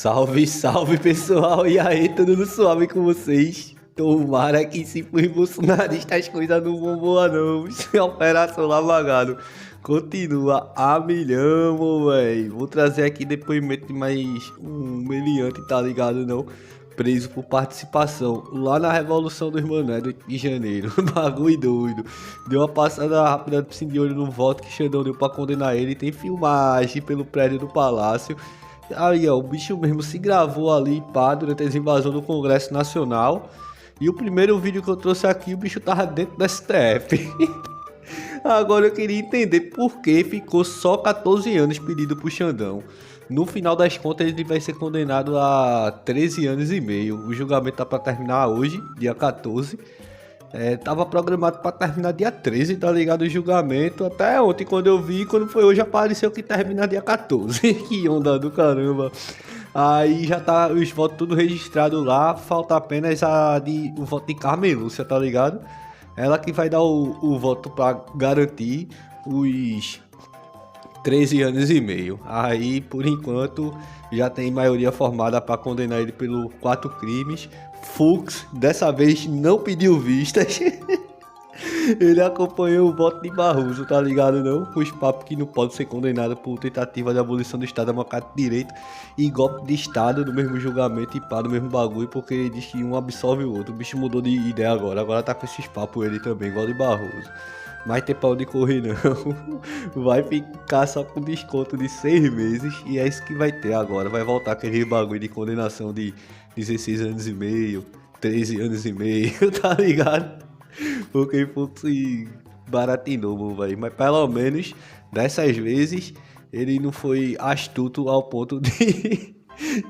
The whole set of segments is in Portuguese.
Salve, salve pessoal, e aí, tudo suave com vocês? Tomara que se for bolsonarista as coisas não vão boa não. A Operação Lava Jato continua a milhão, velho. Vou trazer aqui depoimento de mais um meliante, tá ligado não? Preso por participação lá na Revolução dos Mané de janeiro. Bagulho doido. Deu uma passada rápida de olho no voto que Xandão deu pra condenar ele. Tem filmagem pelo prédio do Palácio. Aí, ó, o bicho mesmo se gravou ali, pá, durante as invasões do Congresso Nacional. E o primeiro vídeo que eu trouxe aqui, o bicho tava dentro da STF. Agora eu queria entender por que ficou só 14 anos pedido pro Xandão. No final das contas, ele vai ser condenado a 13 anos e meio. O julgamento tá pra terminar hoje, dia 14. Tava programado pra terminar dia 13, tá ligado? O julgamento. Até ontem, quando eu vi, quando foi hoje, apareceu que termina dia 14. Que onda do caramba. Aí já tá os votos tudo registrado lá. Falta apenas o voto de Carmen Lúcia, tá ligado? Ela que vai dar o voto pra garantir os 13 anos e meio. Aí, por enquanto, já tem maioria formada para condenar ele pelos 4 crimes. Fux, dessa vez, não pediu vistas. Ele acompanhou o voto de Barroso, tá ligado não? Com os papos que não pode ser condenado por tentativa de abolição do Estado Democrático de Direito e golpe de Estado no mesmo julgamento e pá, no mesmo bagulho, porque ele diz que um absolve o outro. O bicho mudou de ideia agora tá com esses papos ele também, igual de Barroso. Mas tem pra onde correr não. Vai ficar só com desconto de 6 meses e é isso que vai ter agora. Vai voltar aquele bagulho de condenação de 16 anos e meio, 13 anos e meio, tá ligado? Porque Fux baratinou, velho. Mas pelo menos dessas vezes ele não foi astuto ao ponto de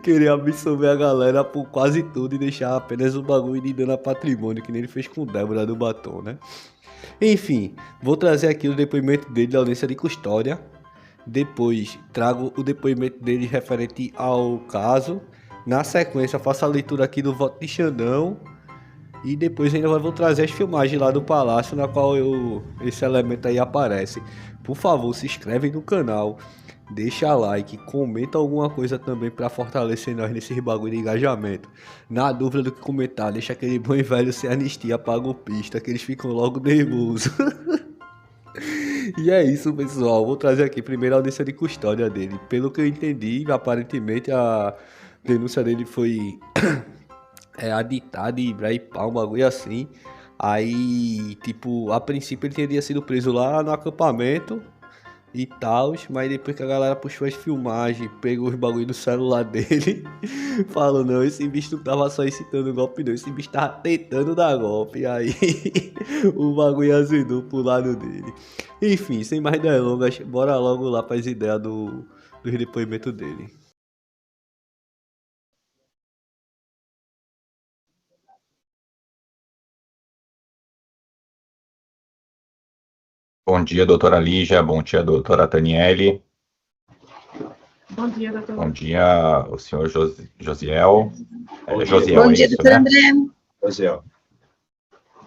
querer absorver a galera por quase tudo e deixar apenas o bagulho de dano a patrimônio, que nem ele fez com Débora do Batom, né? Enfim, vou trazer aqui o depoimento dele da audiência de custódia. Depois trago o depoimento dele referente ao caso. Na sequência, faço a leitura aqui do voto de Xandão. E depois ainda vou trazer as filmagens lá do Palácio, na qual esse elemento aí aparece. Por favor, se inscreve no canal, deixa like, comenta alguma coisa também para fortalecer nós nesse bagulho de engajamento. Na dúvida do que comentar, deixa aquele bom e velho sem anistia pra golpista, que eles ficam logo nervosos. E é isso, pessoal. Vou trazer aqui primeiro a audiência de custódia dele. Pelo que eu entendi, aparentemente a denúncia dele foi aditada de Ibraipá, um bagulho assim. Aí, tipo, a princípio ele teria sido preso lá no acampamento e tal, mas depois que a galera puxou as filmagens, pegou os bagulho do celular dele, falou, não, esse bicho não tava só incitando golpe não, esse bicho tava tentando dar golpe, aí o bagulho azedou pro lado dele. Enfim, sem mais delongas, bora logo lá para as ideias do depoimento dele. Bom dia, doutora Lígia. Bom dia, doutora Taniele. Bom dia, doutor. Bom dia, o senhor Josiel. Josiel, bom dia, doutor André. Josiel.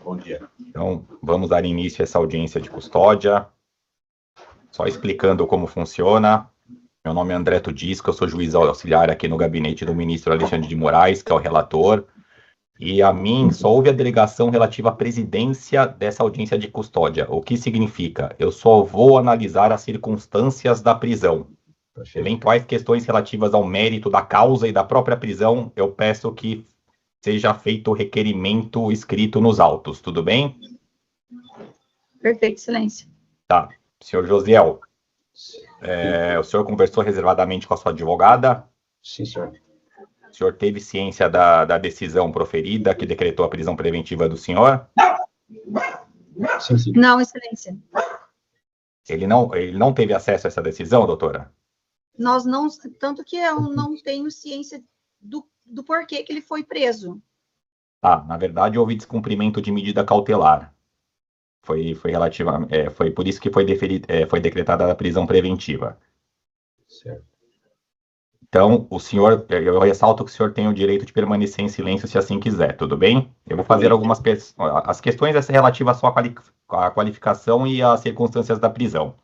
Bom dia. Então, vamos dar início a essa audiência de custódia. Só explicando como funciona. Meu nome é André Tudisco, eu sou juiz auxiliar aqui no gabinete do ministro Alexandre de Moraes, que é o relator. E a mim soube a delegação relativa à presidência dessa audiência de custódia. O que significa? Eu só vou analisar as circunstâncias da prisão. Eventuais questões relativas ao mérito da causa e da própria prisão, eu peço que seja feito o requerimento escrito nos autos. Tudo bem? Perfeito, excelência. Tá. Senhor Josiel, o senhor conversou reservadamente com a sua advogada? Sim, senhor. O senhor teve ciência da decisão proferida que decretou a prisão preventiva do senhor? Sim, sim. Não, excelência. Ele não teve acesso a essa decisão, doutora? Nós não, tanto que eu não tenho ciência do porquê que ele foi preso. Na verdade houve descumprimento de medida cautelar. Foi por isso que foi decretada a prisão preventiva. Certo. Então, eu ressalto que o senhor tem o direito de permanecer em silêncio se assim quiser, tudo bem? Eu vou fazer as questões relativas só à qualificação e às circunstâncias da prisão.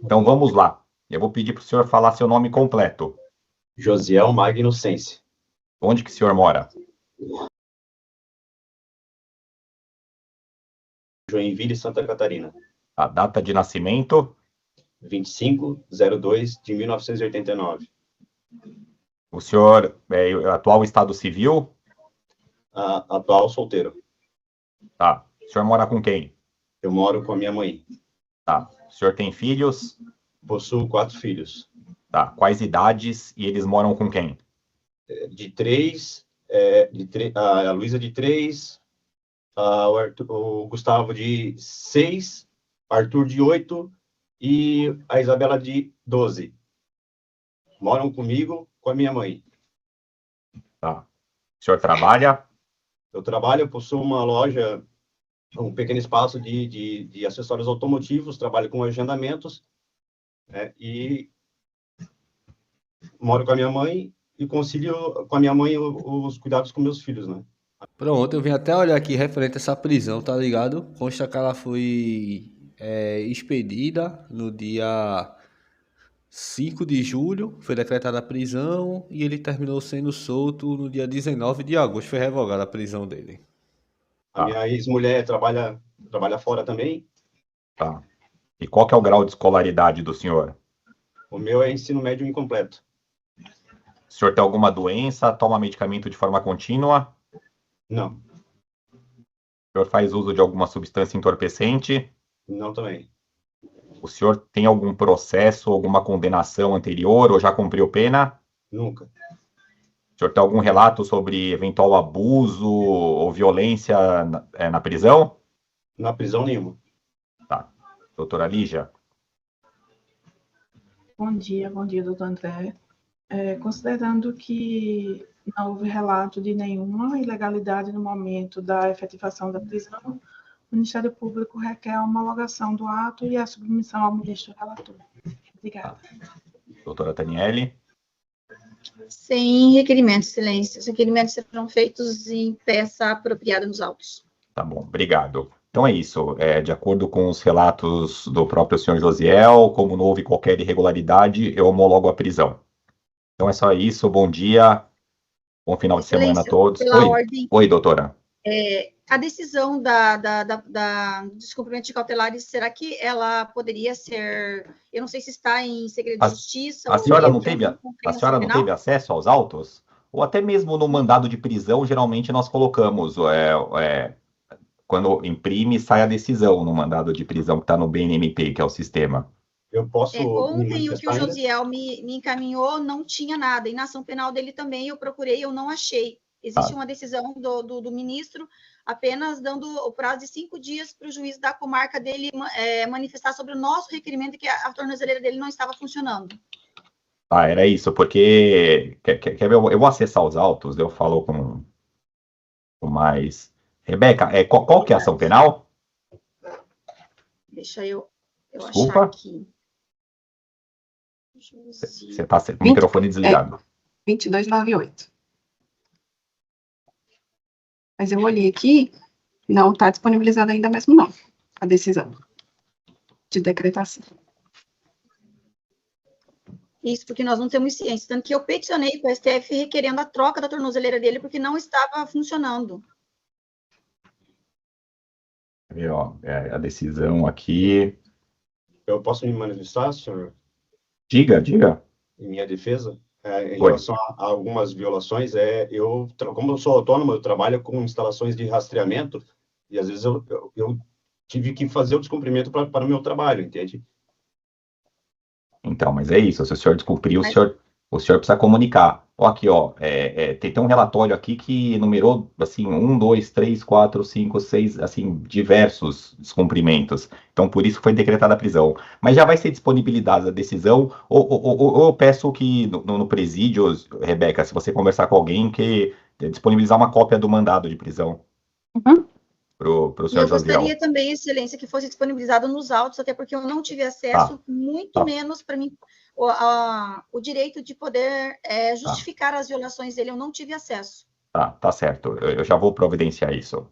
Então, vamos lá. Eu vou pedir para o senhor falar seu nome completo. Josiel Magno Sense. Onde que o senhor mora? Joinville, Santa Catarina. A data de nascimento? 25/02 de 1989. O senhor é atual estado civil? Atual solteiro. Tá. O senhor mora com quem? Eu moro com a minha mãe. Tá. O senhor tem filhos? Possuo 4 filhos. Tá. Quais idades e eles moram com quem? De 3, a Luísa de 3, o Gustavo de 6, Arthur de 8 e a Isabela de 12. Moram comigo, com a minha mãe. Tá. O senhor trabalha? Eu trabalho, eu possuo uma loja, um pequeno espaço de acessórios automotivos, trabalho com agendamentos, né, e moro com a minha mãe e concilio com a minha mãe os cuidados com meus filhos, né? Pronto, eu vim até olhar aqui referente a essa prisão, tá ligado? Consta que ela foi expedida no dia 5 de julho, foi decretada a prisão e ele terminou sendo solto no dia 19 de agosto, foi revogada a prisão dele. A minha ex-mulher trabalha fora também. Tá. E qual que é o grau de escolaridade do senhor? O meu é ensino médio incompleto. O senhor tem alguma doença? Toma medicamento de forma contínua? Não, O senhor faz uso de alguma substância entorpecente? não também. O senhor tem algum processo, alguma condenação anterior ou já cumpriu pena? Nunca. O senhor tem algum relato sobre eventual abuso ou violência na prisão? Na prisão nenhuma. Tá. Doutora Lígia? Bom dia, doutor André. Considerando que não houve relato de nenhuma ilegalidade no momento da efetivação da prisão, o Ministério Público requer a homologação do ato e a submissão ao ministro relator. Obrigada. Doutora Taniele? Sem requerimento, excelência. Os requerimentos serão feitos em peça apropriada nos autos. Tá bom, obrigado. Então é isso. De acordo com os relatos do próprio senhor Josiel, como não houve qualquer irregularidade, eu homologo a prisão. Então é só isso. Bom dia. Bom final de semana a todos. Pela ordem, Oi, doutora. a decisão do descumprimento de cautelares, será que ela poderia ser... Eu não sei se está em segredo de justiça... A senhora não penal? teve acesso aos autos? Ou até mesmo no mandado de prisão, geralmente nós colocamos... quando imprime, sai a decisão no mandado de prisão que está no BNMP, que é o sistema. Eu posso me Ontem, o que o manifestar ainda? Josiel me encaminhou não tinha nada. E na ação penal dele também eu procurei, eu não achei. Existe uma decisão do ministro apenas dando o prazo de 5 dias para o juiz da comarca dele manifestar sobre o nosso requerimento que a tornozeleira dele não estava funcionando. Ah, era isso, porque... Quer ver? Eu vou acessar os autos, eu falo com mais... Rebeca, qual que é a ação penal? Deixa eu Desculpa. achar aqui. Você está com o microfone desligado. 2298. Mas eu olhei aqui, não está disponibilizada ainda mesmo não, a decisão de decretação. Isso, porque nós não temos ciência. Tanto que eu peticionei para o STF requerendo a troca da tornozeleira dele, porque não estava funcionando. A decisão aqui... Eu posso me manifestar, senhor? Diga. Em minha defesa? Em relação a algumas violações, como eu sou autônomo, eu trabalho com instalações de rastreamento e às vezes eu tive que fazer o descumprimento para o meu trabalho, entende? Então, mas é isso, se o senhor descumpriu, o senhor precisa comunicar. Aqui, tem um relatório aqui que numerou, assim, 1, 2, 3, 4, 5, 6, assim, diversos descumprimentos. Então, por isso foi decretada a prisão. Mas já vai ser disponibilizada a decisão, ou eu peço que no presídio, Rebeca, se você conversar com alguém, que disponibilizar uma cópia do mandado de prisão. Uhum. Pro senhor Josiel. Eu gostaria também, excelência, que fosse disponibilizado nos autos, até porque eu não tive acesso, muito menos para mim, o direito de poder justificar as violações dele, eu não tive acesso. Tá certo, eu já vou providenciar isso.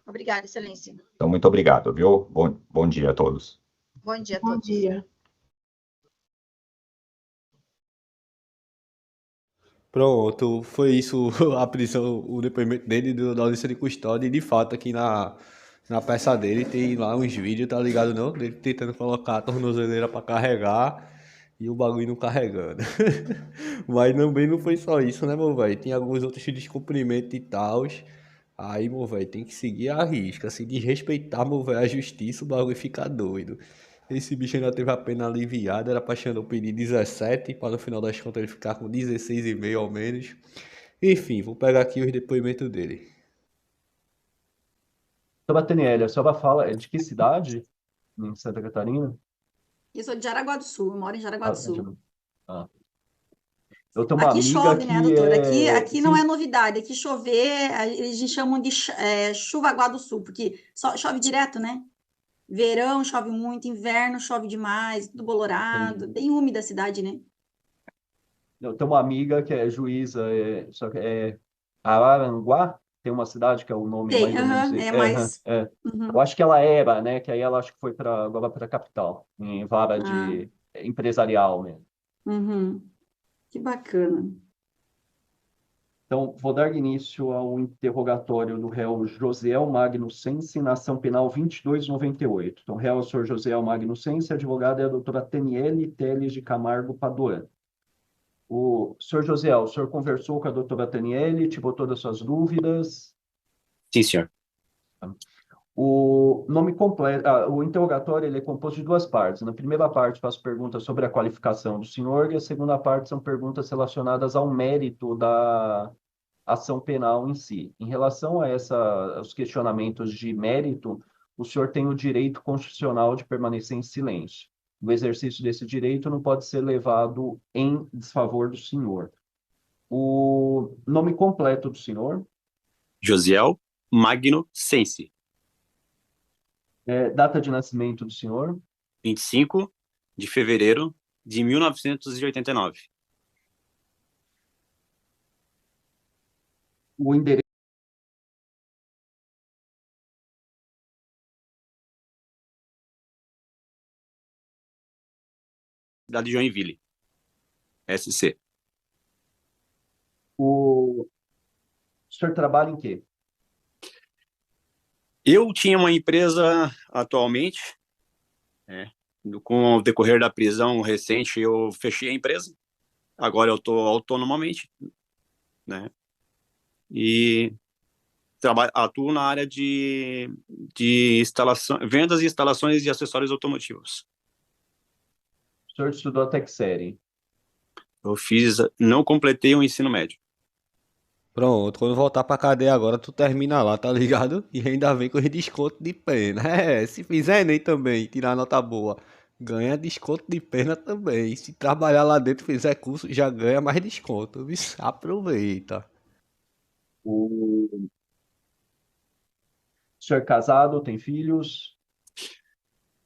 Obrigada, excelência. Então, muito obrigado, viu? Bom dia a todos. Bom dia a todos. Bom dia. Pronto, foi isso a prisão, o depoimento dele da audiência de custódia. E de fato, aqui na peça dele tem lá uns vídeos, tá ligado? Não? Dele tentando colocar a tornozeleira pra carregar e o bagulho não carregando. Mas também não foi só isso, né, meu velho? Tem alguns outros descumprimentos e tal. Aí, meu velho, tem que seguir a risca. Se desrespeitar, meu velho, a justiça, o bagulho fica doido. Esse bicho ainda teve a pena aliviada, era pra Xandão pedir 17, para no final das contas ele ficar com 16,5 ao menos. Enfim, vou pegar aqui os depoimentos dele. Doutora Taniele, a senhora fala, é de que cidade em Santa Catarina? Eu sou de Jaraguá do Sul, eu moro em Jaraguá Ah, do Sul. ah. Eu tenho uma Aqui amiga chove, né, que doutora? Aqui não é sim, novidade. Aqui chover, eles chamam de chuvaguá do sul, porque só chove direto, né? Verão chove muito, inverno chove demais, tudo bolorado, entendi. bem úmida a cidade, né? Eu tenho uma amiga que é juíza, só que é Araranguá, tem uma cidade que é o nome Tem, mais ou menos. aham, é mais. Eu Uhum. acho que ela era, né? Que aí ela acho que foi para agora para a capital, em vara Ah, de empresarial mesmo. uhum. Que bacana. Então, vou dar início ao interrogatório do réu Josiel Magnucense, na ação penal 2298. Então, réu é o senhor Josiel Magnucense, advogada é a doutora Teniele Teles de Camargo Paduan. O senhor Josiel, o senhor conversou com a doutora Teniele, tirou todas as suas dúvidas? Sim, senhor. O nome completo, o interrogatório ele é composto de duas partes. Na primeira parte, faço perguntas sobre a qualificação do senhor, e a segunda parte são perguntas relacionadas ao mérito da ação penal em si. Em relação a aos questionamentos de mérito, o senhor tem o direito constitucional de permanecer em silêncio. O exercício desse direito não pode ser levado em desfavor do senhor. O nome completo do senhor, Josiel Magno Sensi, data de nascimento do senhor, 25 de fevereiro de 1989. o endereço Cidade de Joinville, SC. O senhor trabalha em quê? Eu tinha uma empresa atualmente, com o decorrer da prisão recente, eu fechei a empresa. Agora eu estou autonomamente, né? E atuo na área de instalação, vendas e instalações de acessórios automotivos. O senhor estudou até que série? Não completei o ensino médio. Pronto, quando voltar pra cadeia agora, tu termina lá, tá ligado? E ainda vem com os desconto de pena. É, se fizer Enem também, tirar nota boa, ganha desconto de pena também. Se trabalhar lá dentro, fizer curso, já ganha mais desconto. Vixe, aproveita. O senhor é casado, tem filhos?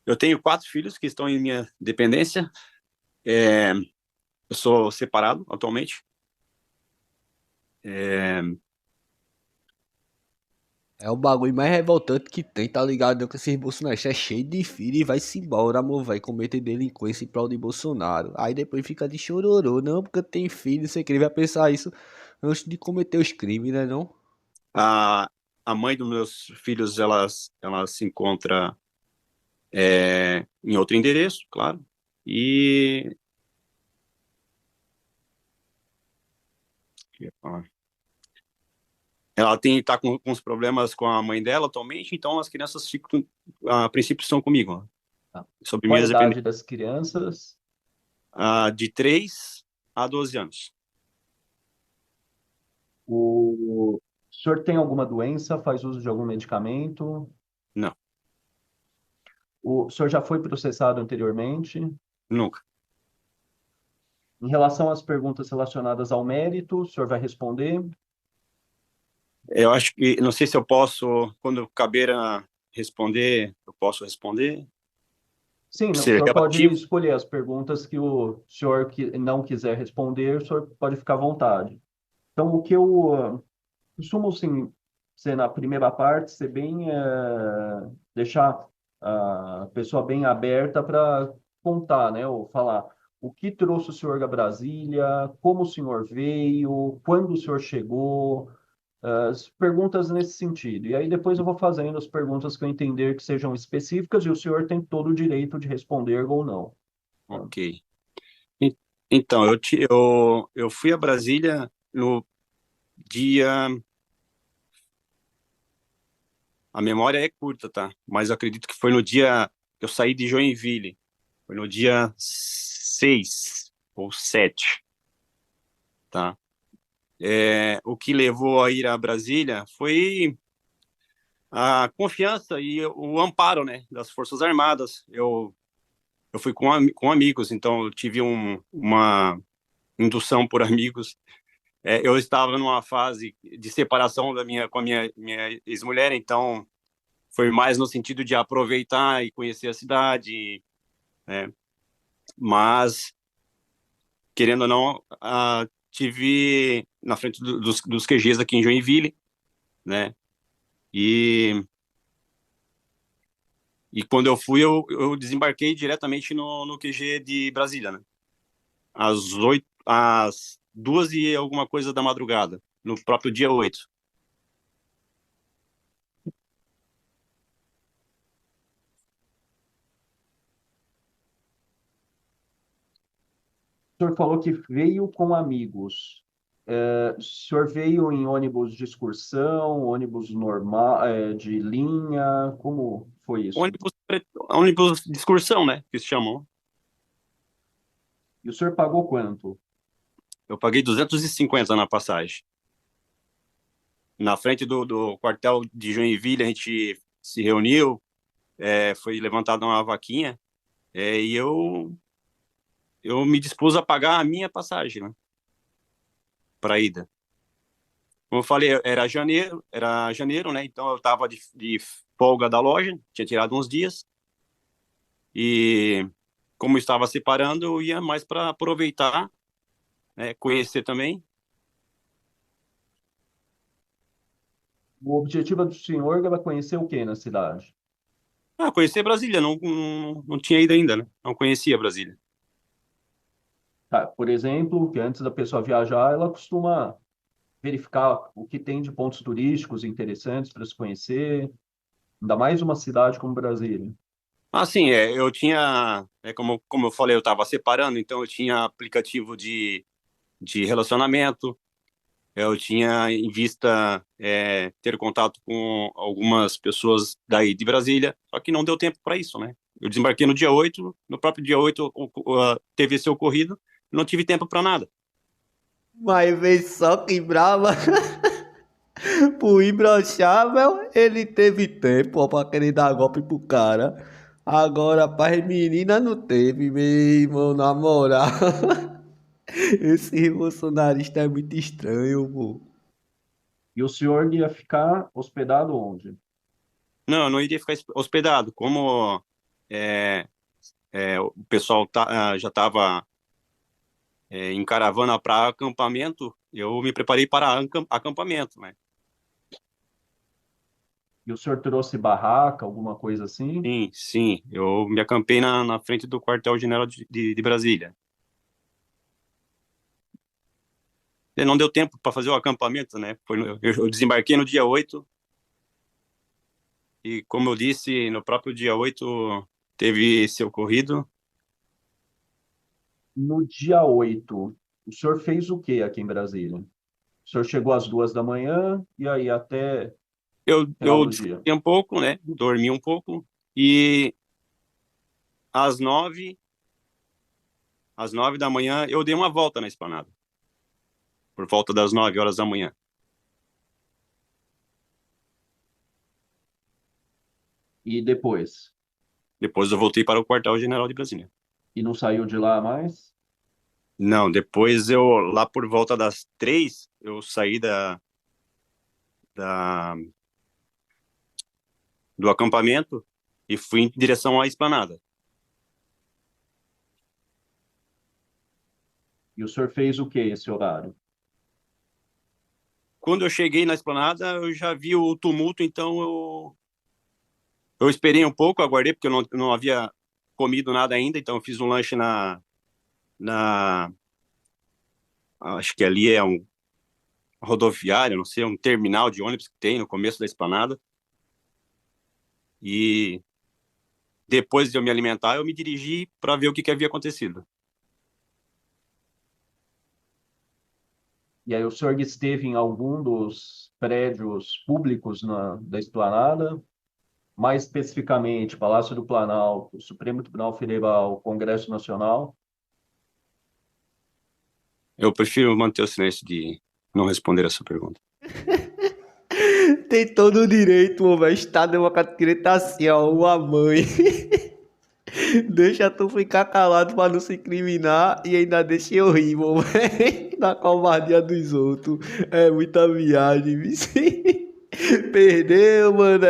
Eu tenho 4 filhos que estão em minha dependência. Eu sou separado atualmente. É o bagulho mais revoltante que tem, tá ligado? Que esses bolsonaristas é cheio de filho e vai-se embora, amor, vai cometer delinquência em prol de Bolsonaro. Aí depois fica de chororô, não, porque tem filho, você queria pensar isso antes de cometer os crimes, né, não? A, a mãe dos meus filhos, ela se encontra em outro endereço, claro. E ela está com uns problemas com a mãe dela atualmente, então as crianças ficam, a princípio, estão comigo. Tá. Sob Qual a minhas idade dependências. das crianças? De 3 a 12 anos. O senhor tem alguma doença? Faz uso de algum medicamento? Não, O senhor já foi processado anteriormente? nunca. Em relação às perguntas relacionadas ao mérito, o senhor vai responder? Eu acho que, não sei se eu posso, quando caber a responder, eu posso responder. Sim, o Ser senhor pode relativo. escolher as perguntas que o senhor não quiser responder, o senhor pode ficar à vontade. Então, o que eu costumo, sim, ser na primeira parte, ser bem, deixar a pessoa bem aberta para contar, né, ou falar. o que trouxe o senhor a Brasília, como o senhor veio, quando o senhor chegou, as perguntas nesse sentido. E aí depois eu vou fazendo as perguntas que eu entender que sejam específicas e o senhor tem todo o direito de responder ou não. Ok. En- Então, eu fui a Brasília no dia. A memória é curta, tá? Mas eu acredito que foi no dia que eu saí de Joinville. Foi no dia 6 ou 7, tá? O que levou a ir a Brasília foi a confiança e o amparo, né, das Forças Armadas. Eu fui com amigos, então eu tive uma indução por amigos. Eu estava numa fase de separação com a minha ex-mulher, então foi mais no sentido de aproveitar e conhecer a cidade, né? Mas, querendo ou não, tive na frente dos QGs aqui em Joinville, né? E, e quando eu fui, eu desembarquei diretamente no QG de Brasília, né? Às 2 e alguma coisa da madrugada, no próprio dia 8. O senhor falou que veio com amigos. O senhor veio em ônibus de excursão, ônibus normal, de linha? Como foi isso? Ônibus de excursão, né? Que se chamam. E o senhor pagou quanto? Eu paguei 250 na passagem. Na frente do quartel de Joinville, a gente se reuniu, foi levantada uma vaquinha, e eu me dispus a pagar a minha passagem, né? Para ida. Como eu falei, era janeiro, né? Então eu estava de folga da loja, tinha tirado uns dias, e como eu estava separando, eu ia mais para aproveitar, né, conhecer também. O objetivo do senhor era conhecer o que na cidade? Conhecer Brasília, não tinha ido ainda, né? Não conhecia Brasília. Tá, por exemplo, que antes da pessoa viajar, ela costuma verificar o que tem de pontos turísticos interessantes para se conhecer, ainda mais uma cidade como Brasília. Sim, eu tinha, como eu falei, eu estava separando, então eu tinha aplicativo de relacionamento, eu tinha em vista ter contato com algumas pessoas daí de Brasília, só que não deu tempo para isso, né? Eu desembarquei no dia 8, no próprio dia 8 teve esse ocorrido, não tive tempo para nada. Mas vê só que brava. Pro imbrochável, ele teve tempo, ó, pra querer dar golpe pro cara. Agora, pras meninas não teve, meu irmão, na moral. Esse bolsonarista é muito estranho, pô. E o senhor ia ficar hospedado onde? Não, eu não iria ficar hospedado, como o pessoal já estava em caravana para acampamento, eu me preparei para acampamento, né? E o senhor trouxe barraca, alguma coisa assim? Sim, sim, eu me acampei na frente do quartel-general de Brasília. E não deu tempo para fazer o acampamento, né? Eu desembarquei no dia 8 e, como eu disse, no próprio dia 8 teve esse ocorrido. No dia 8, o senhor fez o que aqui em Brasília? O senhor chegou às 2 da manhã e aí até final Eu do dia. descansei um pouco, né? Dormi um pouco e às 9, às 9 da manhã eu dei uma volta na esplanada, por volta das 9 horas da manhã. E depois? Depois eu voltei para o quartel-general de Brasília. E não saiu de lá mais? Não, depois lá por volta das 3, eu saí da, do acampamento e fui em direção à esplanada. E o senhor fez o que esse horário? Quando eu cheguei na esplanada, eu já vi o tumulto, então eu esperei um pouco, aguardei, porque eu não havia comido nada ainda, então eu fiz um lanche na acho que ali é um rodoviário, não sei, um terminal de ônibus que tem no começo da esplanada. E depois de eu me alimentar, eu me dirigi para ver o que havia acontecido. E aí o senhor esteve em algum dos prédios públicos da esplanada, mais especificamente Palácio do Planalto, Supremo Tribunal Federal, Congresso Nacional? Eu prefiro manter o silêncio de não responder essa pergunta. Tem todo o direito, homem. O Estado Democrático tá assim, ó, uma mãe. Deixa tu ficar calado pra não se incriminar e ainda deixa eu rir, homem. Na covardia dos outros. É muita viagem, vice. Perdeu, mano.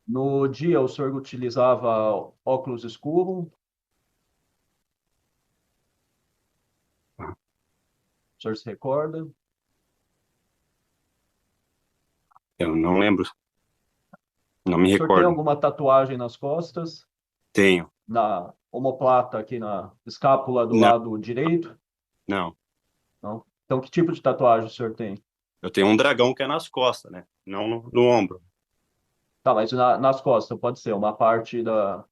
No dia, o senhor utilizava óculos escuros? O senhor se recorda? Eu não lembro. Não me O senhor tem recordo. alguma tatuagem nas costas? Tenho. Na omoplata, aqui na escápula do Não. lado direito? Não. Não? Então, que tipo de tatuagem o senhor tem? Eu tenho um dragão que é nas costas, né? Não no ombro. Tá, mas nas costas pode ser uma parte da...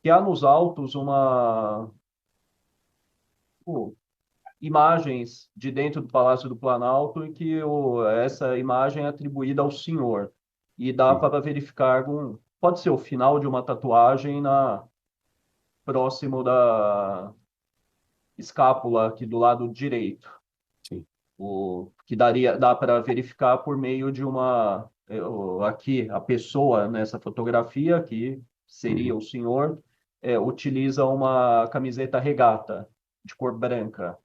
Que há nos autos imagens de dentro do Palácio do Planalto e que essa imagem é atribuída ao senhor. E dá para verificar pode ser o final de uma tatuagem próximo da escápula aqui do lado direito. Sim. Que dá para verificar por meio de aqui a pessoa nessa fotografia, que seria o senhor, utiliza uma camiseta regata de cor branca.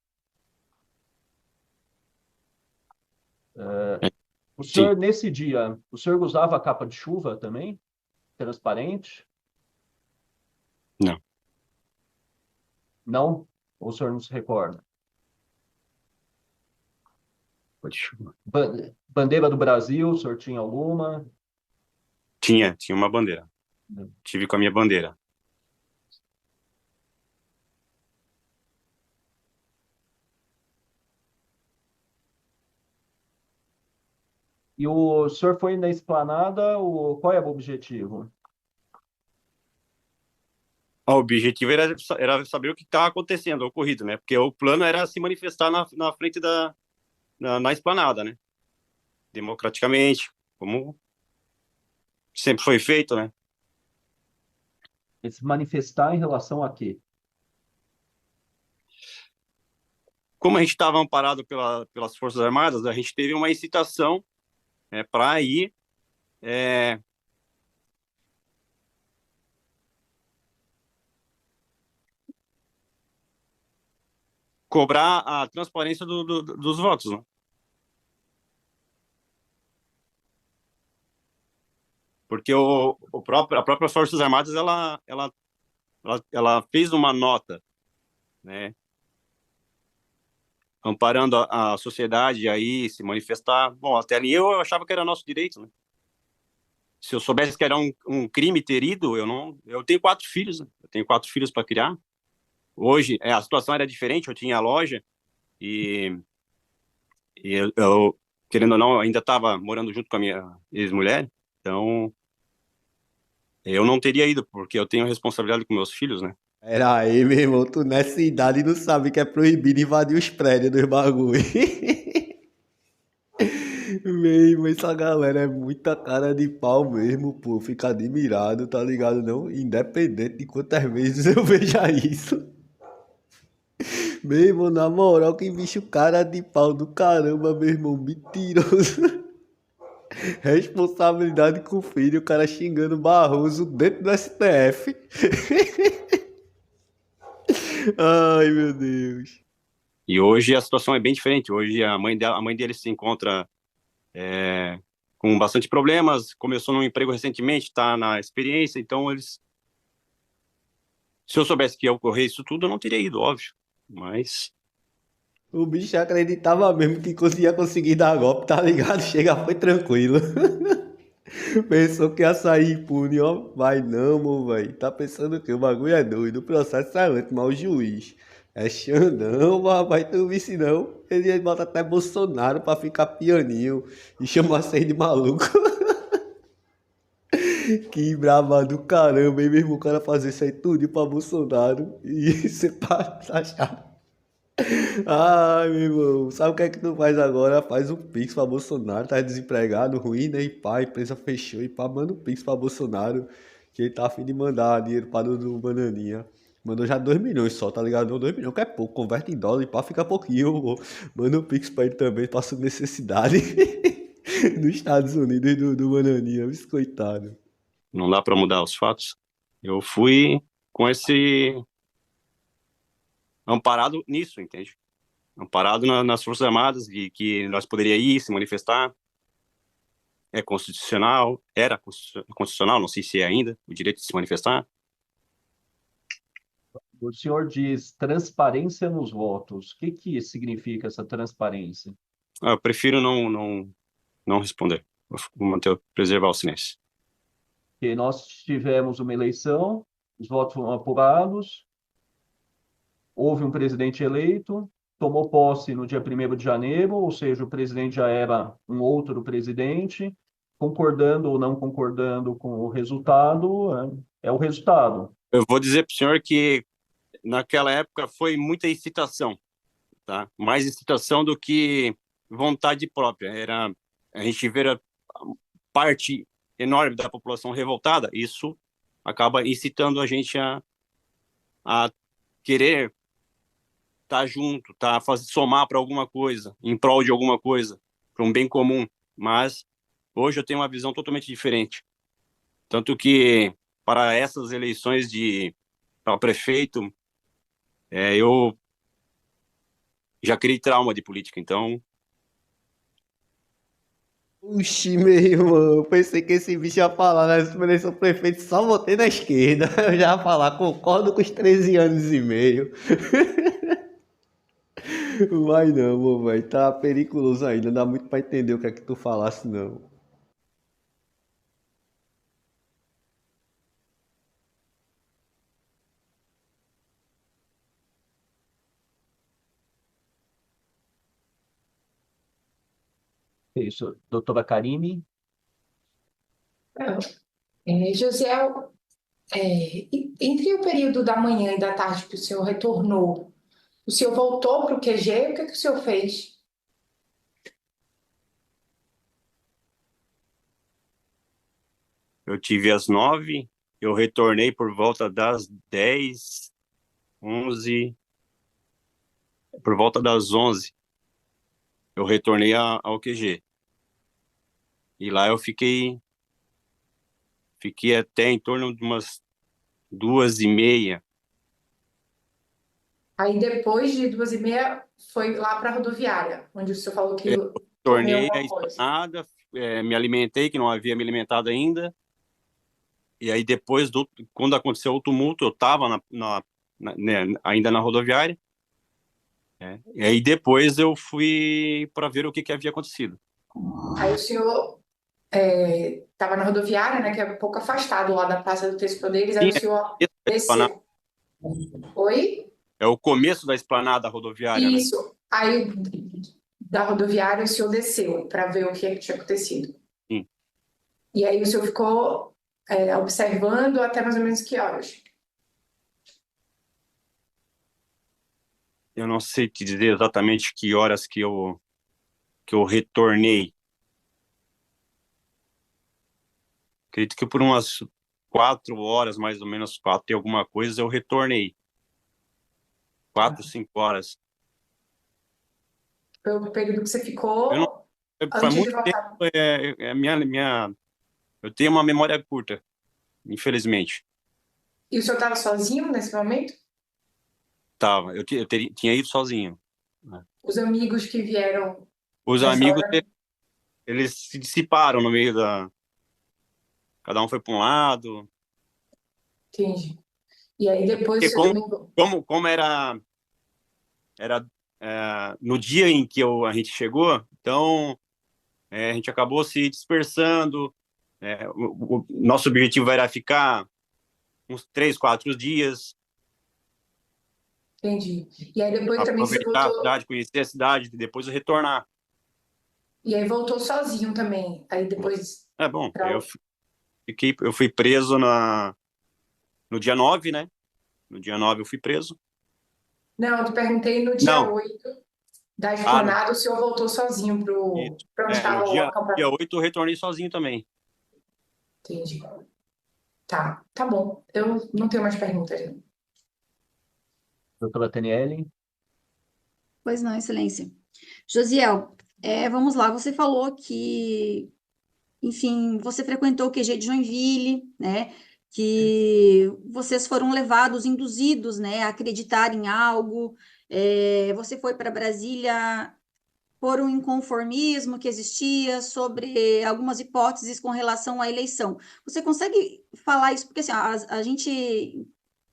O senhor, nesse dia, o senhor usava capa de chuva também? Transparente? Não. Não? Ou o senhor não se recorda? Pode chamar. Bandeira do Brasil, o senhor tinha alguma? Tinha uma bandeira. Tive com a minha bandeira. E o senhor foi na esplanada, qual é o objetivo? O objetivo era saber o que estava acontecendo, ocorrido, né? Porque o plano era se manifestar na frente na esplanada, né? Democraticamente, como sempre foi feito, né? Se manifestar em relação a quê? Como a gente estava amparado pelas Forças Armadas, a gente teve uma incitação para ir cobrar a transparência dos votos, né? Porque a própria Forças Armadas ela fez uma nota, né, amparando a sociedade aí se manifestar. Bom, até ali eu achava que era nosso direito, né? Se eu soubesse que era um crime ter ido, eu tenho 4 filhos, né? Eu tenho 4 filhos para criar. Hoje a situação era diferente, eu tinha a loja e eu, querendo ou não, ainda estava morando junto com a minha ex-mulher, então eu não teria ido, porque eu tenho responsabilidade com meus filhos, né? Pera aí, meu irmão, tu nessa idade não sabe que é proibido invadir os prédios dos bagulho. Mesmo, essa galera é muita cara de pau mesmo, pô. Fica admirado, tá ligado? Não, independente de quantas vezes eu veja isso. Mesmo, na moral, que bicho cara de pau do caramba, meu irmão. Mentiroso. Responsabilidade com o filho, o cara xingando Barroso dentro do STF. Ai, meu Deus. E hoje a situação é bem diferente. Hoje a mãe dele se encontra com bastante problemas, começou num emprego recentemente, está na experiência, então se eu soubesse que ia ocorrer isso tudo, eu não teria ido, óbvio, mas... O bicho acreditava mesmo que ia conseguir dar golpe, tá ligado? Chega, foi tranquilo. Pensou que ia sair impune, ó. Vai não, meu velho. Tá pensando que o bagulho é doido. O processo é lento, mas o juiz é Xandão, vai tu vice não. Ele bota até Bolsonaro pra ficar pianinho e chama vocês de maluco. Que brava do caramba, hein, meu irmão? O cara fazer isso aí tudo pra Bolsonaro e você passa achar. Ai, meu irmão, sabe o que é que tu faz agora? Faz um pix pra Bolsonaro, tá desempregado, ruim, né? E pá, a empresa fechou e pá, manda um pix pra Bolsonaro, que ele tá a fim de mandar dinheiro para do Bananinha. Mandou já 2 milhões só, tá ligado? Não, 2 milhões que é pouco, converte em dólar e pá, fica pouquinho. Pô. Manda um pix pra ele também, passa necessidade nos Estados Unidos do Bananinha, esse coitado. Não dá para mudar os fatos. Eu fui com esse amparado nisso, entende? Amparado nas Forças Armadas, de que nós poderíamos ir, se manifestar. É constitucional, era constitucional, não sei se é ainda, o direito de se manifestar. O senhor diz transparência nos votos. O que significa essa transparência? Eu prefiro não responder. Preservar o silêncio. Que nós tivemos uma eleição, os votos foram apurados, houve um presidente eleito, tomou posse no dia 1º de janeiro, ou seja, o presidente já era um outro presidente, concordando ou não concordando com o resultado, é o resultado. Eu vou dizer para o senhor que naquela época foi muita excitação, tá? Mais excitação do que vontade própria. A gente ver a parte enorme da população revoltada, isso acaba incitando a gente a querer estar junto, somar para alguma coisa, em prol de alguma coisa, para um bem comum. Mas hoje eu tenho uma visão totalmente diferente. Tanto que para essas eleições para prefeito, eu já criei trauma de política, então... Oxi, meu irmão, eu pensei que esse bicho ia falar, né? Se eu sou prefeito, só votei na esquerda. Eu já ia falar, concordo com os 13 anos e meio. Vai não, meu velho, tá perigoso ainda, não dá muito pra entender o que é que tu falasse, não. Isso, doutora Karine. José, entre o período da manhã e da tarde que o senhor retornou, o senhor voltou para o QG? O que o senhor fez? Eu tive às 9, eu retornei por volta das 10, 11, por volta das 11, eu retornei ao QG. E lá eu fiquei até em torno de umas 2h30. Aí depois de 2h30 foi lá para a rodoviária, onde o senhor falou que comeu Tornei a alguma coisa. esplanada, me alimentei, que não havia me alimentado ainda. E aí depois, quando aconteceu o tumulto, eu estava ainda na rodoviária. E aí depois eu fui para ver o que havia acontecido. Aí o senhor estava na rodoviária, né, que é um pouco afastado lá da Praça do Três Poderes, aí o senhor desceu. Oi? É o começo da esplanada rodoviária, Isso. né? Aí da rodoviária o senhor desceu para ver o que tinha acontecido. Sim. E aí o senhor ficou observando até mais ou menos que horas? Eu não sei te dizer exatamente que horas que eu retornei. Acredito que por umas 4 horas, mais ou menos 4 e alguma coisa, eu retornei. 4, 5 horas. Foi o período que você ficou Faz antes de muito voltar? tempo, eu tenho uma memória curta, infelizmente. E o senhor estava sozinho nesse momento? Tava, eu tinha ido sozinho. Os amigos que vieram Os nessa amigos, hora? eles se dissiparam no meio cada um foi para um lado. Entendi. E aí depois Porque seu amigo... como era no dia em que a gente chegou, então a gente acabou se dispersando, O nosso objetivo era ficar uns 3, 4 dias, Entendi. E aí depois também você aproveitar a voltou. cidade, conhecer a cidade, e depois retornar. E aí voltou sozinho também. Aí depois. Bom, pra- eu fui preso no dia 9, né? No dia 9 eu fui preso. Não, eu te perguntei no dia Não. 8 da esplanada, o senhor voltou sozinho para onde estava No o dia acampamento. 8 eu retornei sozinho também. Entendi. Tá bom. Eu não tenho mais perguntas. Não. Doutora Taniele? Pois não, Excelência. Josiel, vamos lá, você falou que, enfim, você frequentou o QG de Joinville, né? Que vocês foram levados, induzidos, né, a acreditar em algo. Você foi para Brasília por um inconformismo que existia sobre algumas hipóteses com relação à eleição. Você consegue falar isso? Porque assim, a gente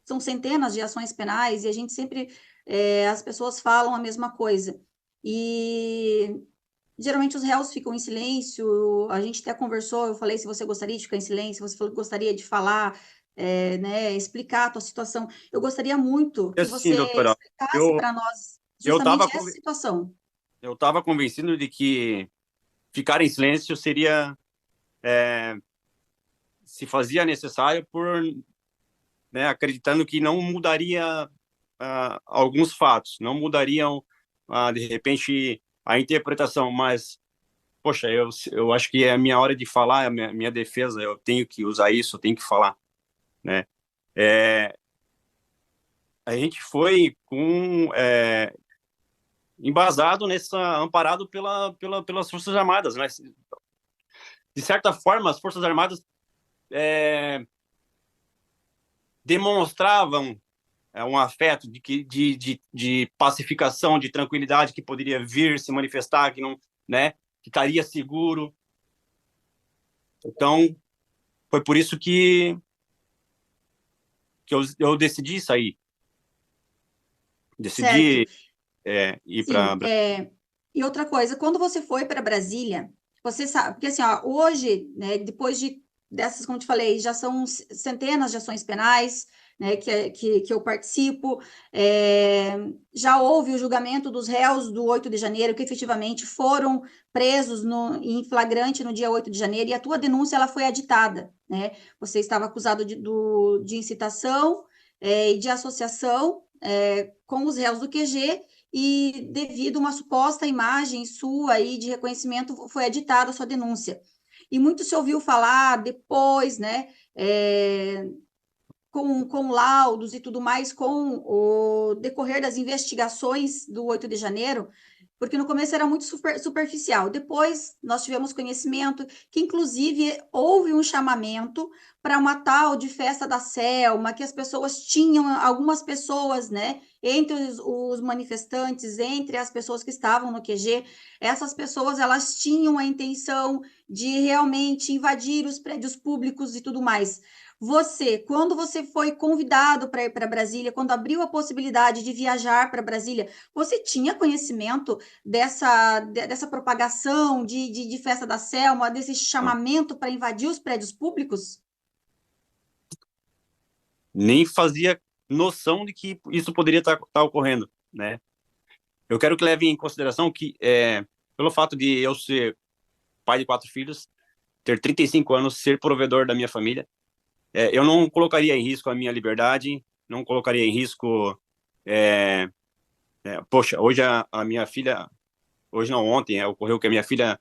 são centenas de ações penais e a gente sempre as pessoas falam a mesma coisa. E geralmente os réus ficam em silêncio. A gente até conversou, eu falei se você gostaria de ficar em silêncio, você falou que gostaria de falar, né, explicar a tua situação. Eu gostaria muito que Assim, você doutora, explicasse para nós eu estava justamente essa situação. eu estava convencido de que ficar em silêncio seria se fazia necessário por, né, acreditando que não mudaria alguns fatos, não mudariam de repente a interpretação, mas poxa, eu acho que é a minha hora de falar, é a minha defesa, eu tenho que usar isso, eu tenho que falar, né? A gente foi embasado amparado pelas Forças Armadas, né? De certa forma, as Forças Armadas demonstravam um afeto de pacificação, de tranquilidade, que poderia vir se manifestar, que não, né, que estaria seguro. Então, foi por isso que eu decidi sair. Decidi ir para... E outra coisa, quando você foi para Brasília, você sabe, porque assim, ó, hoje, né, depois dessas, como eu te falei, já são centenas de ações penais, né, que eu participo, já houve o julgamento dos réus do 8 de janeiro, que efetivamente foram presos em flagrante no dia 8 de janeiro, e a tua denúncia ela foi aditada, né? Você estava acusado de incitação e de associação com os réus do QG, e devido a uma suposta imagem sua aí de reconhecimento, foi editada a sua denúncia. E muito se ouviu falar depois, né, com laudos e tudo mais, com o decorrer das investigações do 8 de janeiro, porque no começo era muito superficial. Depois nós tivemos conhecimento que, inclusive, houve um chamamento para uma tal de festa da Selma, que as pessoas tinham, algumas pessoas, né, entre os manifestantes, entre as pessoas que estavam no QG, essas pessoas, elas tinham a intenção de realmente invadir os prédios públicos e tudo mais. Quando você foi convidado para ir para Brasília, quando abriu a possibilidade de viajar para Brasília, você tinha conhecimento dessa propagação de festa da Selma, desse chamamento para invadir os prédios públicos? Nem fazia noção de que isso poderia estar ocorrendo, né? Eu quero que leve em consideração que, pelo fato de eu ser pai de 4 filhos, ter 35 anos, ser provedor da minha família, eu não colocaria em risco a minha liberdade, não colocaria em risco... poxa, hoje a minha filha... Hoje não, ontem, ocorreu que a minha filha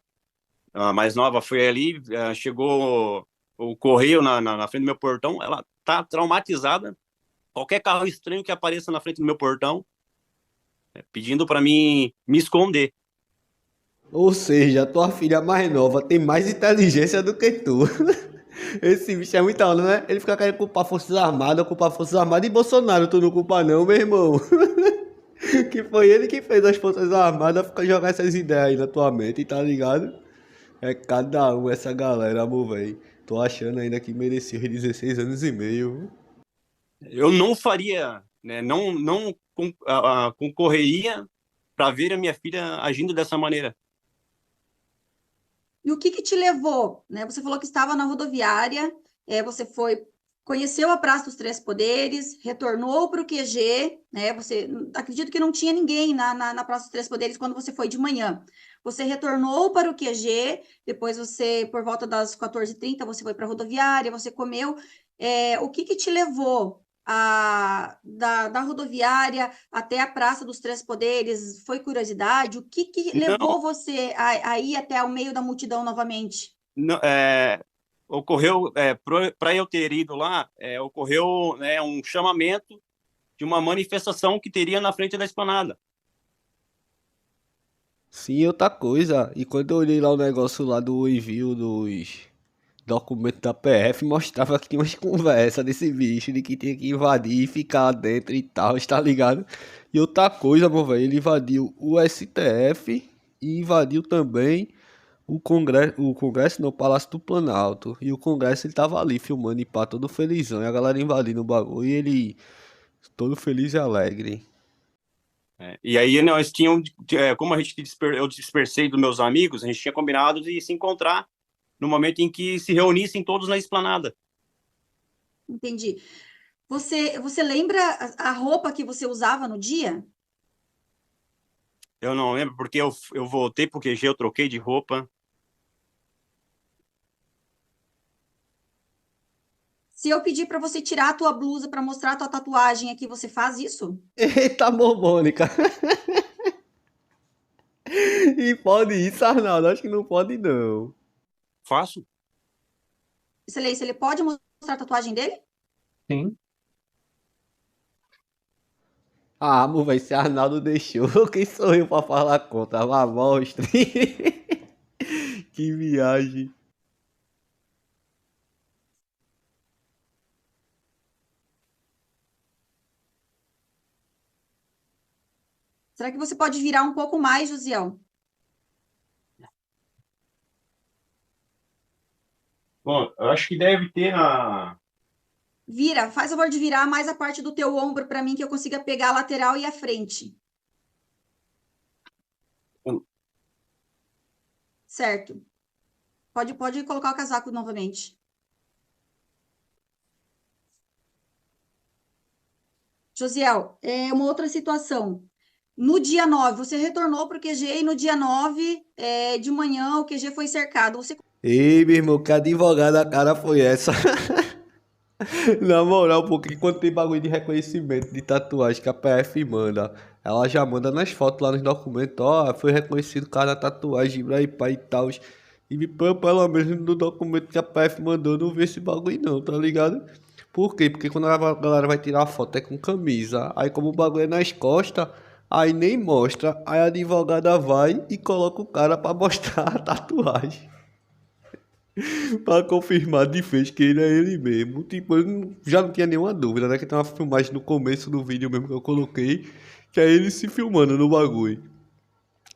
a mais nova foi ali, chegou o correio na frente do meu portão, ela tá traumatizada. Qualquer carro estranho que apareça na frente do meu portão, pedindo para mim me esconder. Ou seja, a tua filha mais nova tem mais inteligência do que tu. Esse bicho é muita onda, né? Ele fica querendo culpar Forças Armadas e Bolsonaro tu não culpa não, meu irmão. Que foi ele que fez as Forças Armadas ficar jogar essas ideias aí na tua mente, tá ligado? É cada um essa galera, amor, velho. Tô achando ainda que merecia os 16 anos e meio. Eu não faria, né? Não concorreria para ver a minha filha agindo dessa maneira. E o que te levou, né? Você falou que estava na rodoviária, você conheceu a Praça dos Três Poderes, retornou para o QG, né? Você, acredito que não tinha ninguém na Praça dos Três Poderes quando você foi de manhã. Você retornou para o QG, depois você, por volta das 14h30, você foi para a rodoviária, você comeu. O que te levou da rodoviária até a Praça dos Três Poderes? Foi curiosidade? O que levou você a ir até o meio da multidão novamente? Não, ocorreu, para eu ter ido lá, ocorreu, né, um chamamento de uma manifestação que teria na frente da esplanada. Sim, outra coisa. E quando eu olhei lá o negócio lá do envio dos documentos da PF, mostrava que tinha umas conversas desse bicho, de que tinha que invadir e ficar dentro e tal, está ligado? E outra coisa, meu velho, ele invadiu o STF e invadiu também o Congresso no Palácio do Planalto. E o Congresso ele tava ali filmando e pá, todo felizão. E a galera invadindo o bagulho e ele todo feliz e alegre. E aí nós tínhamos, como eu dispersei dos meus amigos, a gente tinha combinado de se encontrar no momento em que se reunissem todos na esplanada. Entendi. Você lembra a roupa que você usava no dia? Eu não lembro, porque eu voltei pro QG, eu troquei de roupa. Se eu pedir para você tirar a tua blusa para mostrar a tua tatuagem aqui, você faz isso? Eita, Mônica. E pode isso, Arnaldo? Acho que não pode, não. Faço. Excelência, ele pode mostrar a tatuagem dele? Sim. Ah, amor, vai ser Arnaldo deixou. Quem sou eu pra falar contra? Lá, mostre. Que viagem. Será que você pode virar um pouco mais, Josiel? Bom, eu acho que deve ter a... Vira, faz o favor de virar mais a parte do teu ombro para mim, que eu consiga pegar a lateral e a frente. Certo. Pode colocar o casaco novamente. Josiel, uma outra situação. No dia 9, você retornou para o QG e no dia 9 de manhã o QG foi cercado. Ei, meu irmão, que advogada a cara foi essa? Na moral, porque quando tem bagulho de reconhecimento de tatuagem que a PF manda, ela já manda nas fotos lá nos documentos, ó, foi reconhecido o cara da tatuagem, Ibrahipá e tal. E pelo menos no documento que a PF mandou, não vê esse bagulho não, tá ligado? Por quê? Porque quando a galera vai tirar a foto é com camisa, aí como o bagulho é nas costas, aí nem mostra, aí a advogada vai e coloca o cara pra mostrar a tatuagem. Pra confirmar de vez que ele é ele mesmo. Tipo, já não tinha nenhuma dúvida, né? Que tem uma filmagem no começo do vídeo mesmo que eu coloquei, que é ele se filmando no bagulho.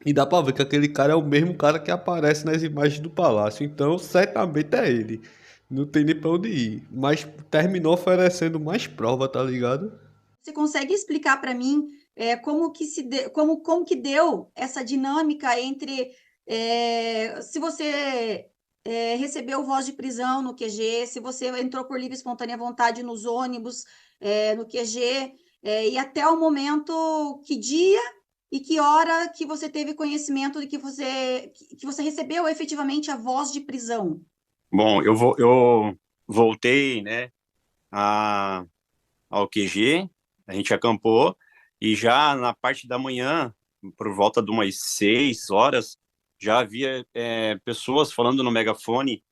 E dá pra ver que aquele cara é o mesmo cara que aparece nas imagens do palácio. Então, certamente é ele. Não tem nem pra onde ir. Mas terminou oferecendo mais prova, tá ligado? Você consegue explicar para mim como que deu essa dinâmica entre se você recebeu voz de prisão no QG, se você entrou por livre e espontânea vontade nos ônibus, no QG, e até o momento, que dia e que hora que você teve conhecimento de que você recebeu efetivamente a voz de prisão? Bom, eu voltei, né, ao QG, a gente acampou, e já na parte da manhã, por volta de umas 6 horas, já havia pessoas falando no megafone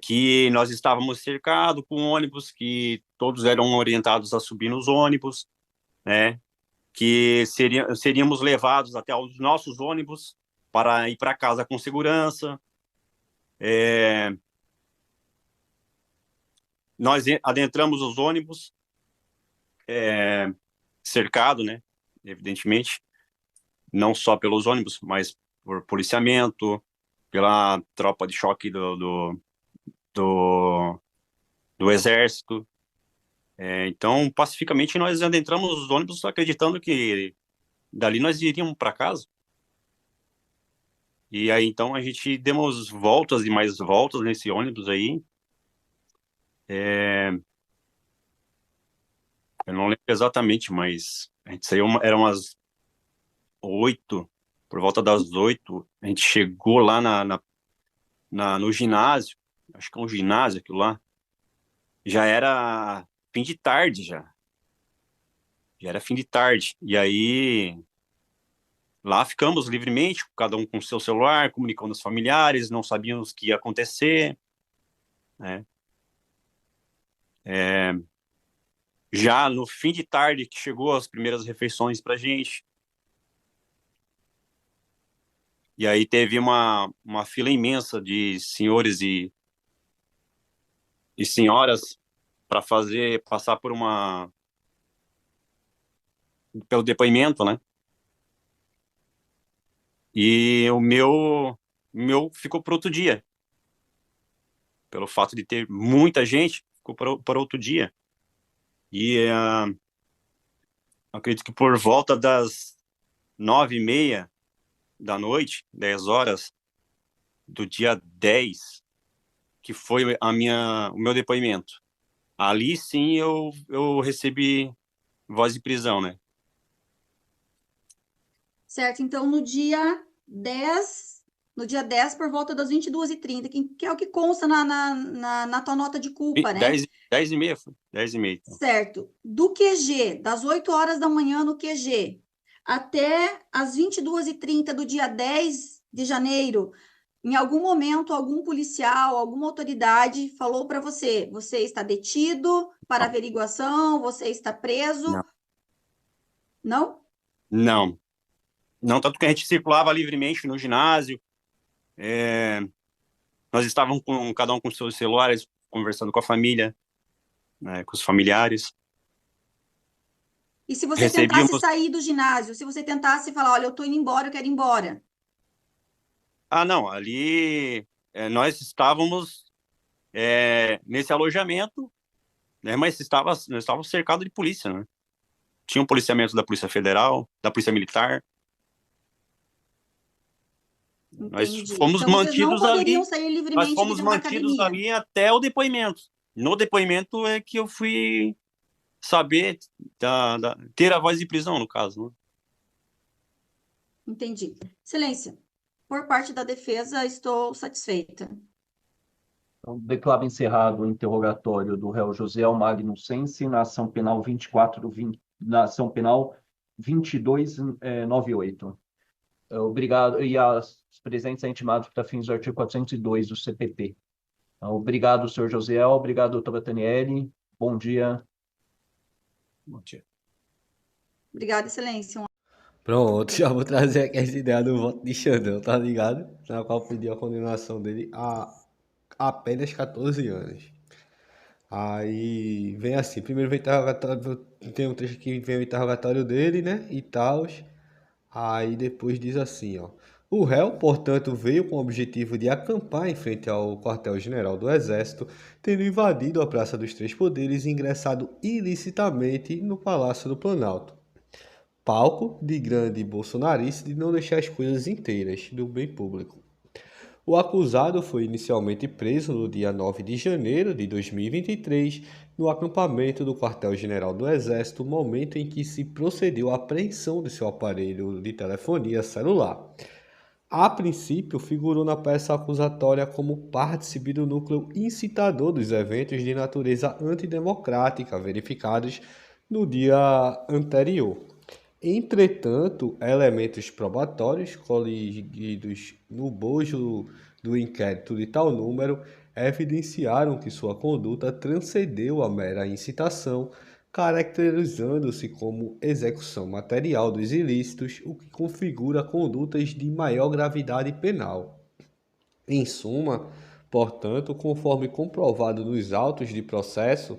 que nós estávamos cercados com ônibus, que todos eram orientados a subir nos ônibus, né, que seríamos levados até os nossos ônibus para ir para casa com segurança. Nós adentramos os ônibus, cercado, né, evidentemente, não só pelos ônibus, mas por policiamento, pela tropa de choque do exército. Então, pacificamente, nós adentramos os ônibus acreditando que dali nós iríamos para casa. E aí, então, a gente demos voltas e mais voltas nesse ônibus aí. Eu não lembro exatamente, mas a gente saiu, era umas 8, por volta das 8, a gente chegou lá no ginásio, acho que é um ginásio aquilo lá, já era fim de tarde já era fim de tarde, e aí lá ficamos livremente, cada um com o seu celular, comunicando os familiares, não sabíamos o que ia acontecer, né? Já no fim de tarde que chegou as primeiras refeições pra gente, e aí teve uma fila imensa de senhores e senhoras para passar pelo depoimento, né? E o meu ficou para outro dia. Pelo fato de ter muita gente, ficou para outro dia. E acredito que por volta das 9h30 da noite, 10 horas do dia 10, que foi o meu depoimento. Ali sim eu recebi voz de prisão, né? Certo, então no dia 10, por volta das 22h30, que é o que consta na tua nota de culpa, né? 10h30, foi. 10h30. Então. Certo. Do QG, das 8 horas da manhã no QG, até as 22h30 do dia 10 de janeiro, em algum momento, algum policial, alguma autoridade falou para você está detido para averiguação, você está preso? Não? Não. Não, tanto que a gente circulava livremente no ginásio. Nós estávamos cada um com seus celulares, conversando com a família, né, com os familiares. E se você tentasse sair do ginásio, se você tentasse falar, olha, eu estou indo embora, eu quero ir embora? Ah, não, ali nós estávamos nesse alojamento, né, mas nós estávamos cercados de polícia, né? Tinha um policiamento da Polícia Federal, da Polícia Militar. Entendi. Nós fomos então, mantidos vocês não poderiam ali. sair livremente Nós fomos de uma mantidos academia. ali até o depoimento. No depoimento é que eu fui saber ter a voz de prisão, no caso, né? Entendi. Excelência, por parte da defesa, estou satisfeita. Então, declaro encerrado o interrogatório do réu Josiel Magnucense na ação penal 2298. Obrigado. E as presentes são intimados para fins do artigo 402 do CPP. Então, obrigado, senhor Josiel. Obrigado, doutora Taniele. Bom dia. Bom dia. Obrigada, excelência. Pronto, já vou trazer aqui essa ideia do voto de Xandão, tá ligado? Na qual pediu a condenação dele a apenas 14 anos. Aí vem assim, primeiro vem o interrogatório, tem um trecho que vem o interrogatório dele, né, e tal. Aí depois diz assim, ó. O réu, portanto, veio com o objetivo de acampar em frente ao quartel-general do Exército, tendo invadido a Praça dos Três Poderes e ingressado ilicitamente no Palácio do Planalto. Palco de grande bolsonarista de não deixar as coisas inteiras do bem público. O acusado foi inicialmente preso no dia 9 de janeiro de 2023, no acampamento do quartel-general do Exército, momento em que se procedeu à apreensão de seu aparelho de telefonia celular. A princípio, figurou na peça acusatória como partícipe do núcleo incitador dos eventos de natureza antidemocrática verificados no dia anterior. Entretanto, elementos probatórios colhidos no bojo do inquérito de tal número evidenciaram que sua conduta transcendeu a mera incitação, caracterizando-se como execução material dos ilícitos, o que configura condutas de maior gravidade penal. Em suma, portanto, conforme comprovado nos autos de processo,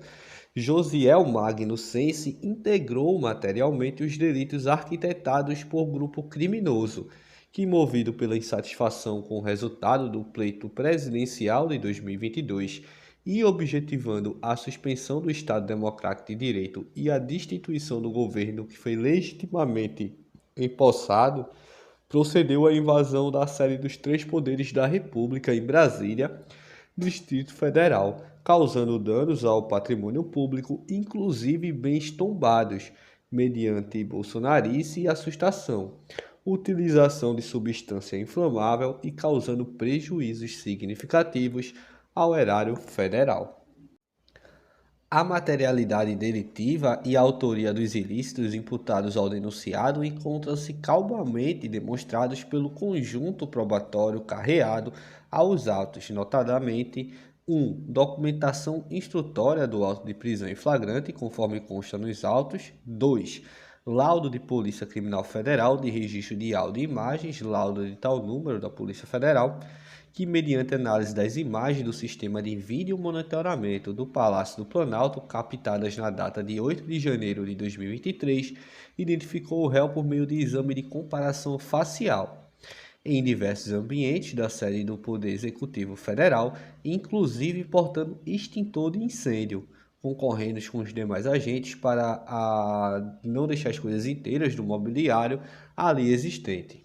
Josiel Magnucense integrou materialmente os delitos arquitetados por grupo criminoso, que, movido pela insatisfação com o resultado do pleito presidencial de 2022 e objetivando a suspensão do Estado Democrático de Direito e a destituição do governo que foi legitimamente empossado, procedeu à invasão da sede dos três poderes da República em Brasília, Distrito Federal, causando danos ao patrimônio público, inclusive bens tombados, mediante bolsonarice e assustação, utilização de substância inflamável e causando prejuízos significativos ao erário federal. A materialidade delitiva e a autoria dos ilícitos imputados ao denunciado encontram-se cabalmente demonstrados pelo conjunto probatório carreado aos autos, notadamente 1. Documentação instrutória do auto de prisão em flagrante, conforme consta nos autos. 2. Laudo de Polícia Criminal Federal de registro de áudio e imagens, laudo de tal número da Polícia Federal, que, mediante análise das imagens do sistema de vídeo monitoramento do Palácio do Planalto, captadas na data de 8 de janeiro de 2023, identificou o réu por meio de exame de comparação facial em diversos ambientes da sede do Poder Executivo Federal, inclusive portando extintor de incêndio, concorrendo com os demais agentes para não deixar as coisas inteiras do mobiliário ali existente.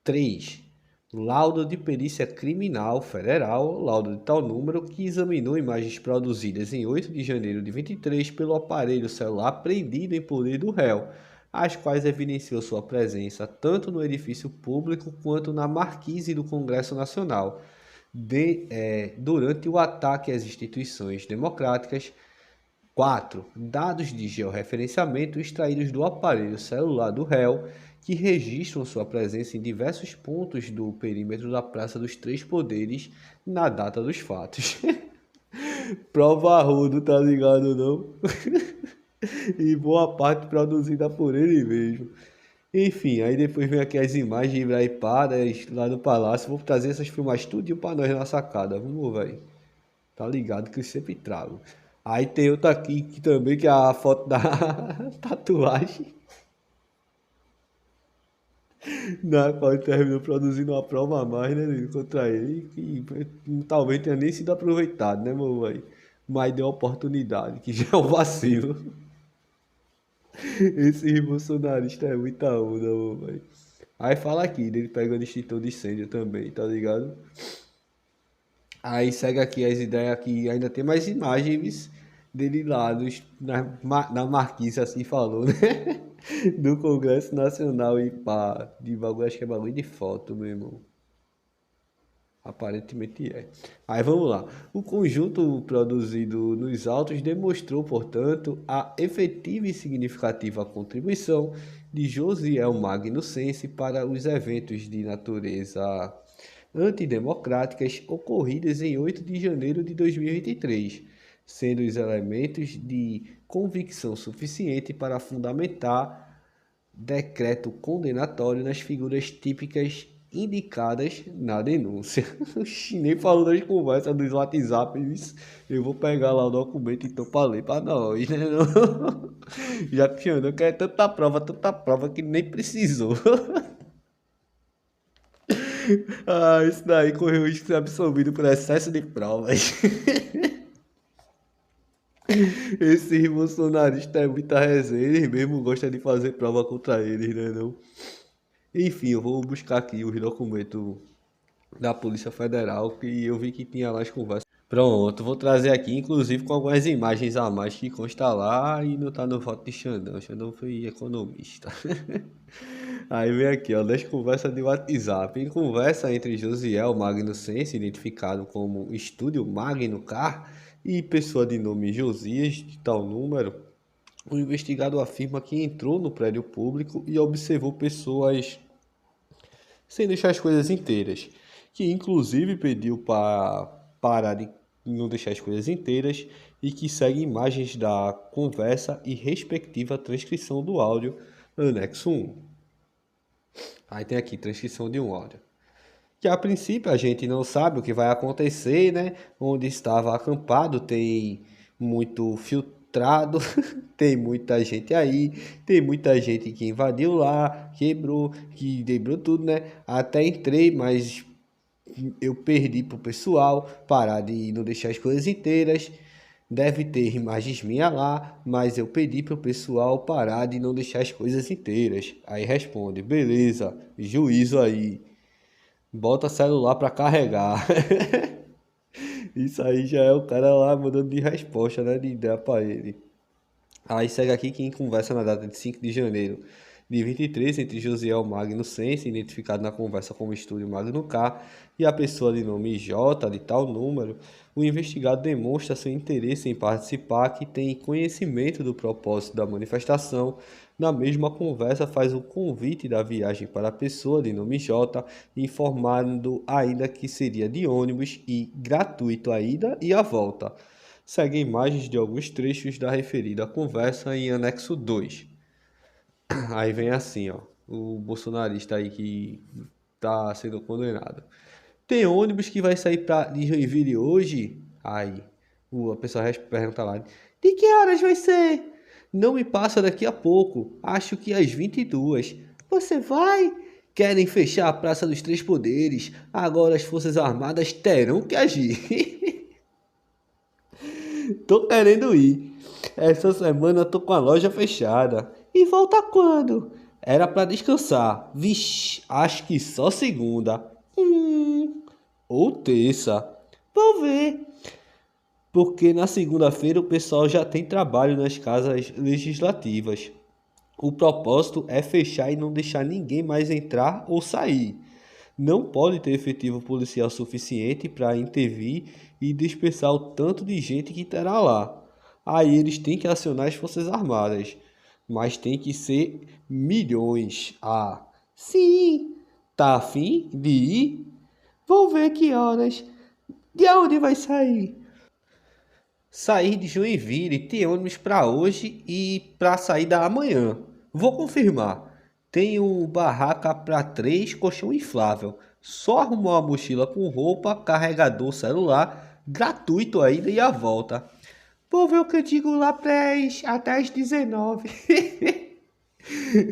3. Laudo de Perícia Criminal Federal, laudo de tal número, que examinou imagens produzidas em 8 de janeiro de 23 pelo aparelho celular apreendido em poder do réu, as quais evidenciou sua presença tanto no edifício público quanto na marquise do Congresso Nacional, durante o ataque às instituições democráticas. 4. Dados de georreferenciamento extraídos do aparelho celular do réu, que registram sua presença em diversos pontos do perímetro da Praça dos Três Poderes na data dos fatos. Prova arrudo, tá ligado não? E boa parte produzida por ele mesmo. Enfim, aí depois vem aqui as imagens ibrahipadas lá do palácio. Vou trazer essas filmagens tudinho pra nós na sacada. Vamos, velho. Tá ligado que eu sempre trago. Aí tem outra aqui que também, que é a foto da tatuagem. Na qual ele terminou produzindo uma prova a mais, né, contra ele, que talvez tenha nem sido aproveitado, né, meu velho? Mas deu oportunidade, que já é um vacilo. Esse bolsonarista é muita onda, meu velho. Aí fala aqui, dele pegando extintor de incêndio também, tá ligado? Aí segue aqui as ideias aqui, ainda tem mais imagens dele lá na marquise, assim falou, né? Do Congresso Nacional e pá, de bagulho, acho que é bagulho de foto, meu irmão. Aparentemente é. Aí vamos lá. O conjunto produzido nos autos demonstrou, portanto, a efetiva e significativa contribuição de Josiel Magnucense para os eventos de natureza antidemocráticas ocorridas em 8 de janeiro de 2023, sendo os elementos de convicção suficiente para fundamentar decreto condenatório nas figuras típicas indicadas na denúncia. Nem falou das conversas dos WhatsApp. Eu vou pegar lá o documento então para ler para nós, né? Não? Já que Xandão quer tanta prova que nem precisou. Isso daí correu risco de ser absolvido por excesso de provas. Esse bolsonarista é muita resenha, eles mesmo gostam de fazer prova contra eles, né não? Enfim, eu vou buscar aqui os documentos da Polícia Federal, que eu vi que tinha lá as conversas. Pronto, vou trazer aqui, inclusive com algumas imagens a mais que consta lá e não tá no voto de Xandão. Xandão foi economista. Aí vem aqui, ó, das conversas de WhatsApp. Em conversa entre Josiel Magnucense, identificado como Estúdio Magno Car, e pessoa de nome Josias, de tal número, o investigado afirma que entrou no prédio público e observou pessoas sem deixar as coisas inteiras, que inclusive pediu para parar de não deixar as coisas inteiras e que segue imagens da conversa e respectiva transcrição do áudio, anexo 1. Aí tem aqui, transcrição de um áudio. Que a princípio a gente não sabe o que vai acontecer, né? Onde estava acampado tem muito filtrado, tem muita gente aí, tem muita gente que invadiu lá, quebrou tudo, né? Até entrei, mas eu perdi pro pessoal, parar de não deixar as coisas inteiras. Deve ter imagens minhas lá, mas eu pedi pro pessoal parar de não deixar as coisas inteiras. Aí responde, beleza, juízo aí. Bota celular pra carregar. Isso aí já é o cara lá mandando de resposta, né? De ideia pra ele. Aí segue aqui quem conversa na data de 5 de janeiro de 23 entre Josiel Magno Sense, identificado na conversa como Estúdio Magno K, e a pessoa de nome J, de tal número. O investigado demonstra seu interesse em participar, que tem conhecimento do propósito da manifestação. Na mesma conversa, faz o convite da viagem para a pessoa de nome J, informando ainda que seria de ônibus e gratuito a ida e a volta. Seguem imagens de alguns trechos da referida conversa em anexo 2. Aí vem assim, ó, o bolsonarista aí que tá sendo condenado. Tem ônibus que vai sair de Joinville hoje? Aí, a pessoa pergunta lá, de que horas vai ser? Não me passa daqui a pouco, acho que às 22. Você vai? Querem fechar a Praça dos Três Poderes, agora as Forças Armadas terão que agir. Tô querendo ir. Essa semana eu tô com a loja fechada. E volta quando? Era pra descansar. Vixe, acho que só segunda. Ou terça. Vou ver. Porque na segunda-feira o pessoal já tem trabalho nas casas legislativas. O propósito é fechar e não deixar ninguém mais entrar ou sair. Não pode ter efetivo policial suficiente para intervir e dispersar o tanto de gente que terá lá. Aí eles têm que acionar as Forças Armadas. Mas tem que ser milhões. Ah, sim. Tá afim de ir? Vou ver que horas. De onde vai sair? Sair de Joinville, tem ônibus para hoje e para sair da amanhã. Vou confirmar. Tem um barraca para 3, colchão inflável. Só arrumar uma mochila com roupa, carregador, celular, gratuito a ida e a volta. Vou ver o que eu digo lá até as 19.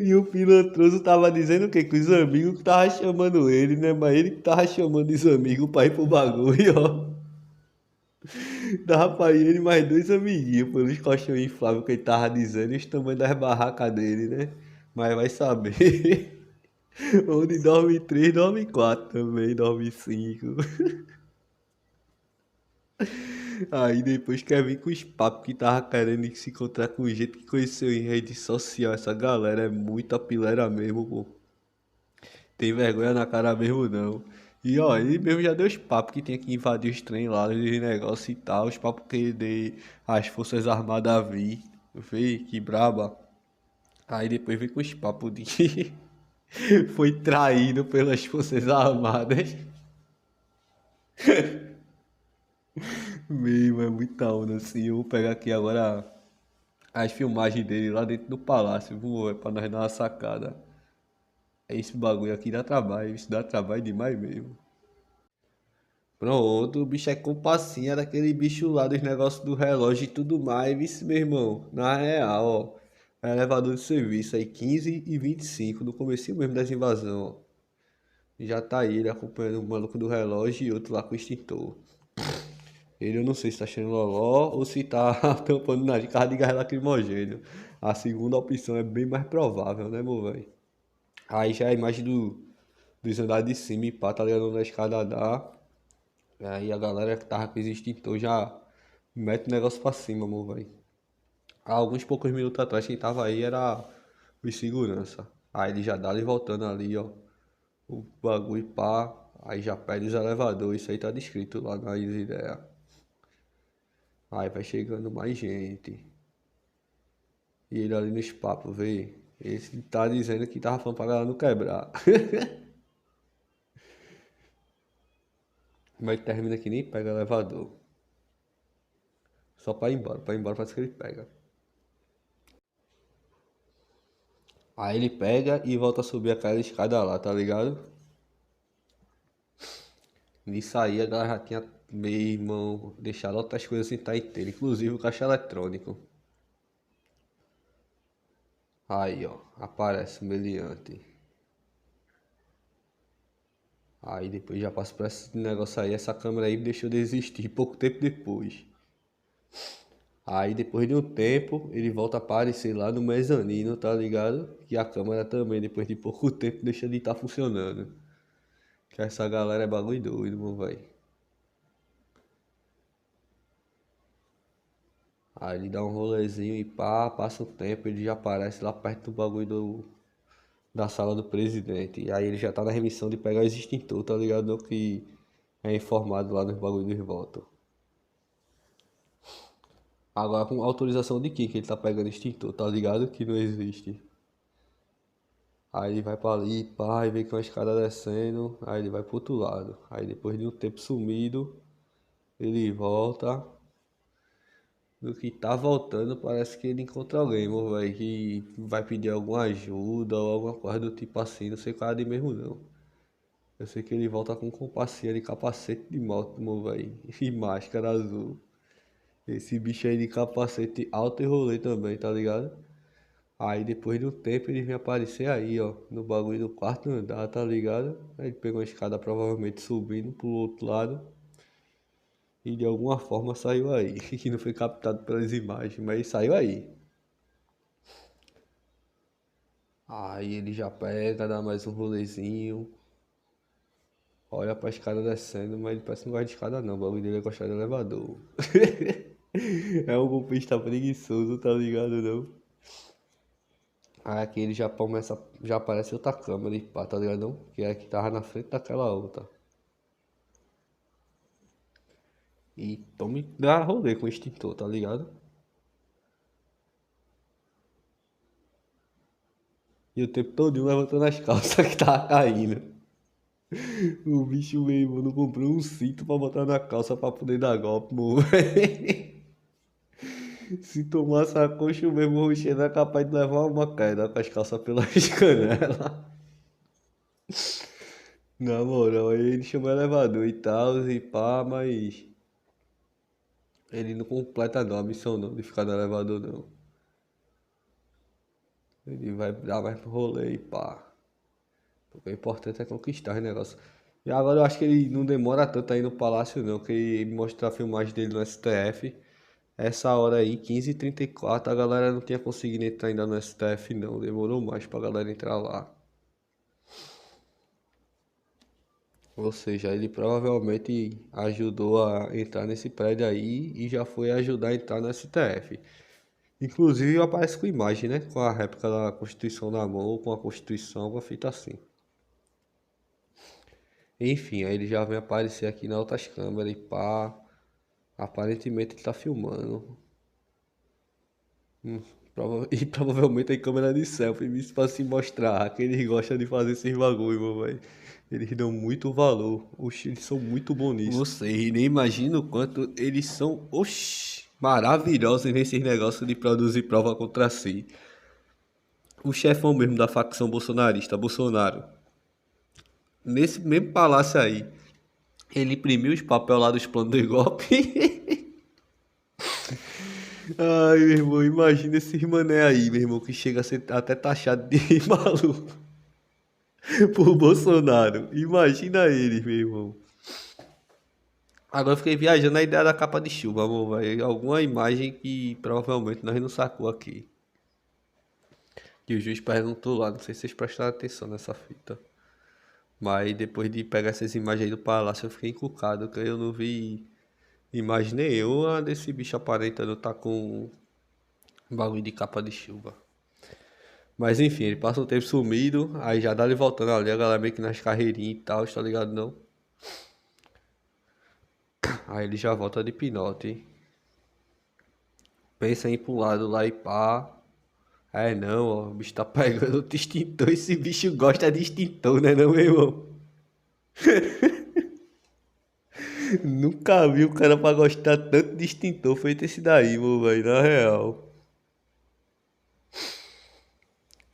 E o pilantroso tava dizendo o quê? Que os amigos que tava chamando ele, né? Mas ele que tava chamando os amigos pra ir pro bagulho, ó. Dava pra ir ele mais dois amiguinhos pelos colchões infláveis que ele tava dizendo e os tamanhos das barracas dele, né? Mas vai saber. Onde dorme 3, dorme 4 também, dorme 5. Aí depois quer vir com os papos que tava querendo se encontrar com gente que conheceu em rede social. Essa galera é muita pilera mesmo, pô. Tem vergonha na cara mesmo não. E ó, ele mesmo já deu os papos que tinha que invadir os trem lá, os negócios e tal. Os papos que ele deu as Forças Armadas a vir. Vê que braba. Aí depois vem com os papos de que foi traído pelas Forças Armadas. Mesmo, é muita onda assim. Eu vou pegar aqui agora as filmagens dele lá dentro do palácio. Vou, pra nós dar uma sacada. Esse bagulho aqui dá trabalho. Isso dá trabalho demais mesmo. Pronto, o bicho é compassinha daquele bicho lá dos negócios do relógio e tudo mais. Isso, meu irmão. Na real, ó. É elevador de serviço aí, 15 e 25, no comecinho mesmo das invasões, ó. Já tá aí, ele acompanhando o maluco do relógio e outro lá com o extintor. Ele eu não sei se tá cheirando loló ou se tá tampando na carro de gás lacrimogêneo. A segunda opção é bem mais provável, né, meu velho? Aí já é a imagem dos andares de cima e pá, tá ligado? Onde a escada dá. Aí a galera que tava com esse extintor já mete o negócio pra cima, meu velho. Há alguns poucos minutos atrás quem tava aí era os segurança. Aí ele já dá ali voltando ali, ó. O bagulho pá. Aí já pede os elevadores. Isso aí tá descrito lá nas ideias. Aí vai chegando mais gente. E ele ali nos papos, vê. Esse tá dizendo que tava falando pra galera não quebrar. Mas termina que nem pega elevador. Só pra ir embora. Pra ir embora parece que ele pega. Aí ele pega e volta a subir aquela escada lá, tá ligado? Nisso aí a galera já tinha, meu irmão, deixado outras coisas sem estar inteiro. Inclusive o caixa eletrônico. Aí, ó. Aparece o meliante. Aí depois já passa por esse negócio aí. Essa câmera aí deixou de existir pouco tempo depois. Aí depois de um tempo, ele volta a aparecer lá no mezanino, tá ligado? Que a câmera também, depois de pouco tempo, deixa de estar funcionando. Que essa galera é bagulho doido, meu velho. Aí ele dá um rolezinho e pá, passa o tempo, ele já aparece lá perto do bagulho da sala do presidente. E aí ele já tá na remissão de pegar os extintor, tá ligado? Não que é informado lá nos bagulho dos votos. Agora com autorização de quem que ele tá pegando extintor, tá ligado? Que não existe. Aí ele vai pra ali, pá, e vê que uma escada descendo, aí ele vai pro outro lado. Aí depois de um tempo sumido, ele volta. No que tá voltando, parece que ele encontra alguém, meu velho, que vai pedir alguma ajuda ou alguma coisa do tipo assim, não sei qual é de mesmo não. Eu sei que ele volta com compassinha de capacete de moto, meu velho, e máscara azul. Esse bicho aí de capacete alto e rolê também, tá ligado? Aí depois de um tempo ele vem aparecer aí, ó, no bagulho do quarto andar, tá ligado? Aí ele pegou uma escada provavelmente subindo pro outro lado e de alguma forma saiu aí, que não foi captado pelas imagens, mas saiu aí. Aí ele já pega, dá mais um rolezinho, olha pra escada descendo, mas ele parece que não gosta de escada não, o bagulho dele é gostar de elevador. É um golpista preguiçoso, tá ligado não? Aí aqui ele já começa, já aparece outra câmera e pá, tá ligado não? Que é a que tava na frente daquela outra. E tome, dá rolê com o extintor, tá ligado? E o tempo todo levantando as calças que tava caindo. O bicho mesmo não comprou um cinto pra botar na calça pra poder dar golpe, mano. Se tomasse a coxa, o mesmo roxinho era capaz de levar uma queda com as calças pelas canelas. Na moral, aí ele chamou o elevador e tal, e pá, mas ele não completa não, a missão não, de ficar no elevador não. Ele vai dar mais pro rolê e pá. Porque o importante é conquistar o negócio. E agora eu acho que ele não demora tanto aí no palácio não, que ele mostra a filmagem dele no STF. Essa hora aí, 15h34, a galera não tinha conseguido entrar ainda no STF não, demorou mais pra galera entrar lá. Ou seja, ele provavelmente ajudou a entrar nesse prédio aí e já foi ajudar a entrar no STF. Inclusive aparece com imagem, né? Com a réplica da Constituição na mão, com a Constituição, com a fita assim. Enfim, aí ele já vem aparecer aqui nas outras câmeras e pá. Aparentemente ele tá filmando. E provavelmente tem câmera de selfie, isso pra se mostrar que eles gostam de fazer esses bagulho, meu velho. Eles dão muito valor. Oxi, eles são muito bons nisso. Vocês nem imaginam o quanto eles são, oxi, maravilhosos nesses negócios de produzir prova contra si. O chefão mesmo da facção bolsonarista, Bolsonaro, nesse mesmo palácio aí, ele imprimiu os papéis lá dos planos do golpe. Ai, meu irmão, imagina esses mané aí, meu irmão, que chega a ser até taxado de maluco por Bolsonaro. Imagina eles, meu irmão. Agora eu fiquei viajando na ideia da capa de chuva, amor, velho. Alguma imagem que provavelmente nós não sacou aqui. Que o juiz perguntou lá, não sei se vocês prestaram atenção nessa fita. Mas depois de pegar essas imagens aí do palácio, eu fiquei encucado, que eu não vi imagem nenhuma desse bicho aparentando tá com um bagulho de capa de chuva. Mas enfim, ele passa um tempo sumido, aí já dá ele voltando ali, a galera meio que nas carreirinhas e tal, tá ligado não? Aí ele já volta de pinote. Pensa em ir pro lado lá e pá. É não, ó, o bicho tá pegando outro extintor, esse bicho gosta de extintor, né não, meu irmão? Nunca vi o cara pra gostar tanto de extintor feito esse daí, meu velho, na real.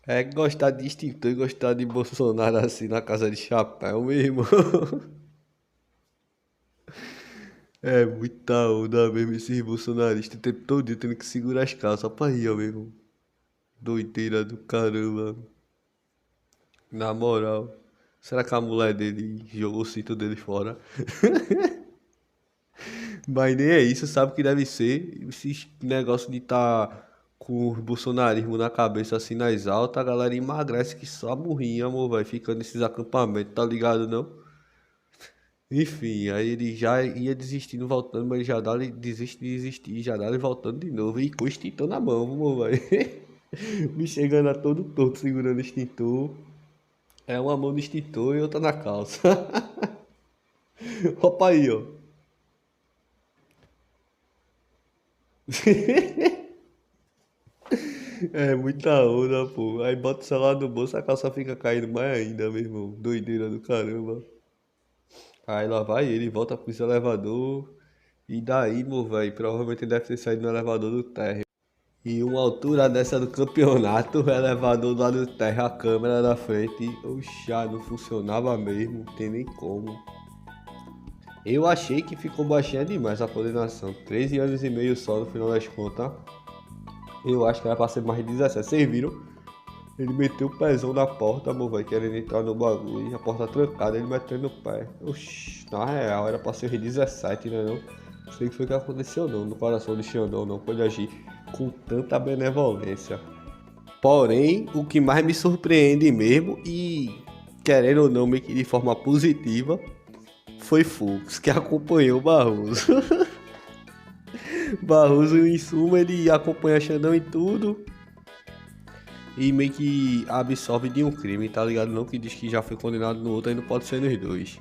É gostar de extintor e gostar de Bolsonaro assim na casa de chapéu, meu irmão. É muita onda mesmo esses bolsonaristas o tempo todo tendo que segurar as calças pra rir, ó, meu irmão. Doideira do caramba. Na moral. Será que a mulher dele jogou o cinto dele fora? Mas nem é isso, sabe o que deve ser? Esse negócio de estar com o bolsonarismo na cabeça assim nas altas, a galera emagrece que só morrinha, amor, vai ficando nesses acampamentos, tá ligado não? Enfim, aí ele já ia desistindo, voltando, mas já dá desiste de desistir, já dá ele voltando de novo e com o extintor na mão, amor, vai. Me chegando a todo torto segurando o extintor. É uma mão no extintor e outra na calça. Opa aí, ó. É muita onda, pô. Aí bota o celular no bolso, a calça fica caindo mais ainda, meu irmão. Doideira do caramba. Aí lá vai ele, volta pro elevador. E daí, meu velho, provavelmente ele deve ter saído no elevador do térreo. E uma altura dessa do campeonato, o elevador lá do térreo, a câmera na frente. Oxa, não funcionava mesmo, não tem nem como. Eu achei que ficou baixinha demais a coordenação. 13 anos e meio só no final das contas. Eu acho que era pra ser mais de 17. Vocês viram? Ele meteu o pezão na porta, meu velho, querendo entrar no bagulho. E a porta trancada, ele metendo o pé. Oxi, na real, era pra ser 17, né não? Não sei o que foi que aconteceu não, no coração de Xandão não pode agir com tanta benevolência. Porém, o que mais me surpreende mesmo, e querendo ou não, meio que de forma positiva, foi Fux, que acompanhou o Barroso. Barroso, em suma, ele acompanha Xandão em tudo e meio que absolve de um crime, tá ligado? Não, que diz que já foi condenado no outro, aí não pode ser nos dois.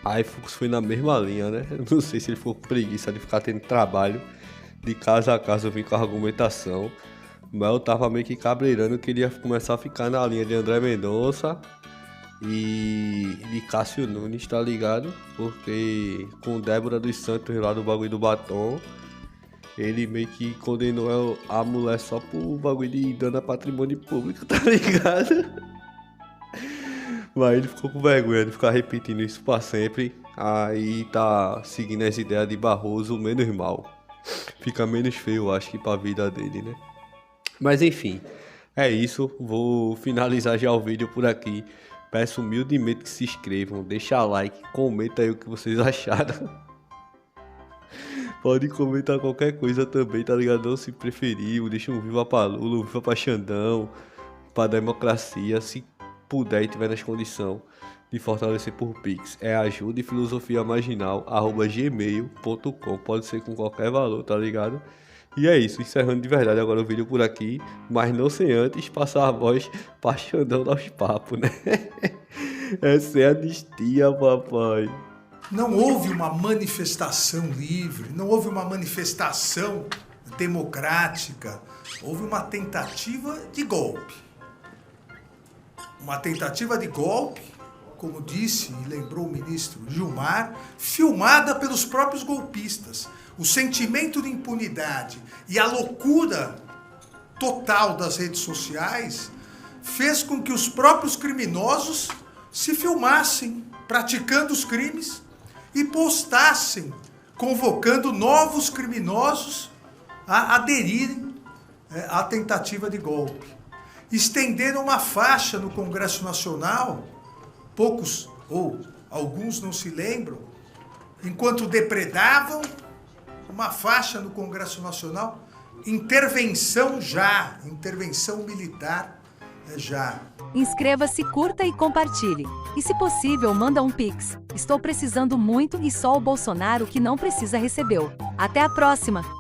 Aí Fux foi na mesma linha, né? Não sei se ele ficou com preguiça de ficar tendo trabalho de casa a casa, eu vim com a argumentação, mas eu tava meio que cabreirando que ele ia começar a ficar na linha de André Mendonça e de Cássio Nunes, tá ligado? Porque com Débora dos Santos lá do bagulho do batom, ele meio que condenou a mulher só por bagulho de dano a patrimônio público, tá ligado? Mas ele ficou com vergonha de ficar repetindo isso pra sempre. Aí tá seguindo as ideias de Barroso menos mal. Fica menos feio, eu acho, que pra vida dele, né? Mas enfim, é isso. Vou finalizar já o vídeo por aqui. Peço humildemente que se inscrevam, deixa like, comenta aí o que vocês acharam. Pode comentar qualquer coisa também, tá ligado? Não, se preferir, deixa um viva pra Lula, um viva pra Xandão, pra democracia, se puder e tiver nas condições de fortalecer por Pix. É ajudafilosofiamarginal@gmail.com. Pode ser com qualquer valor, tá ligado? E é isso, encerrando de verdade agora o vídeo por aqui, mas não sem antes passar a voz pra Xandão dar os papos, né? Essa é a anistia, papai. Não houve uma manifestação livre, não houve uma manifestação democrática, houve uma tentativa de golpe. Uma tentativa de golpe, como disse e lembrou o ministro Gilmar, filmada pelos próprios golpistas. O sentimento de impunidade e a loucura total das redes sociais fez com que os próprios criminosos se filmassem praticando os crimes e postassem, convocando novos criminosos a aderirem à tentativa de golpe. Estenderam uma faixa no Congresso Nacional, poucos ou alguns não se lembram, enquanto depredavam, uma faixa no Congresso Nacional, intervenção já, intervenção militar já. Inscreva-se, curta e compartilhe. E se possível, manda um Pix. Estou precisando muito e só o Bolsonaro que não precisa recebeu. Até a próxima!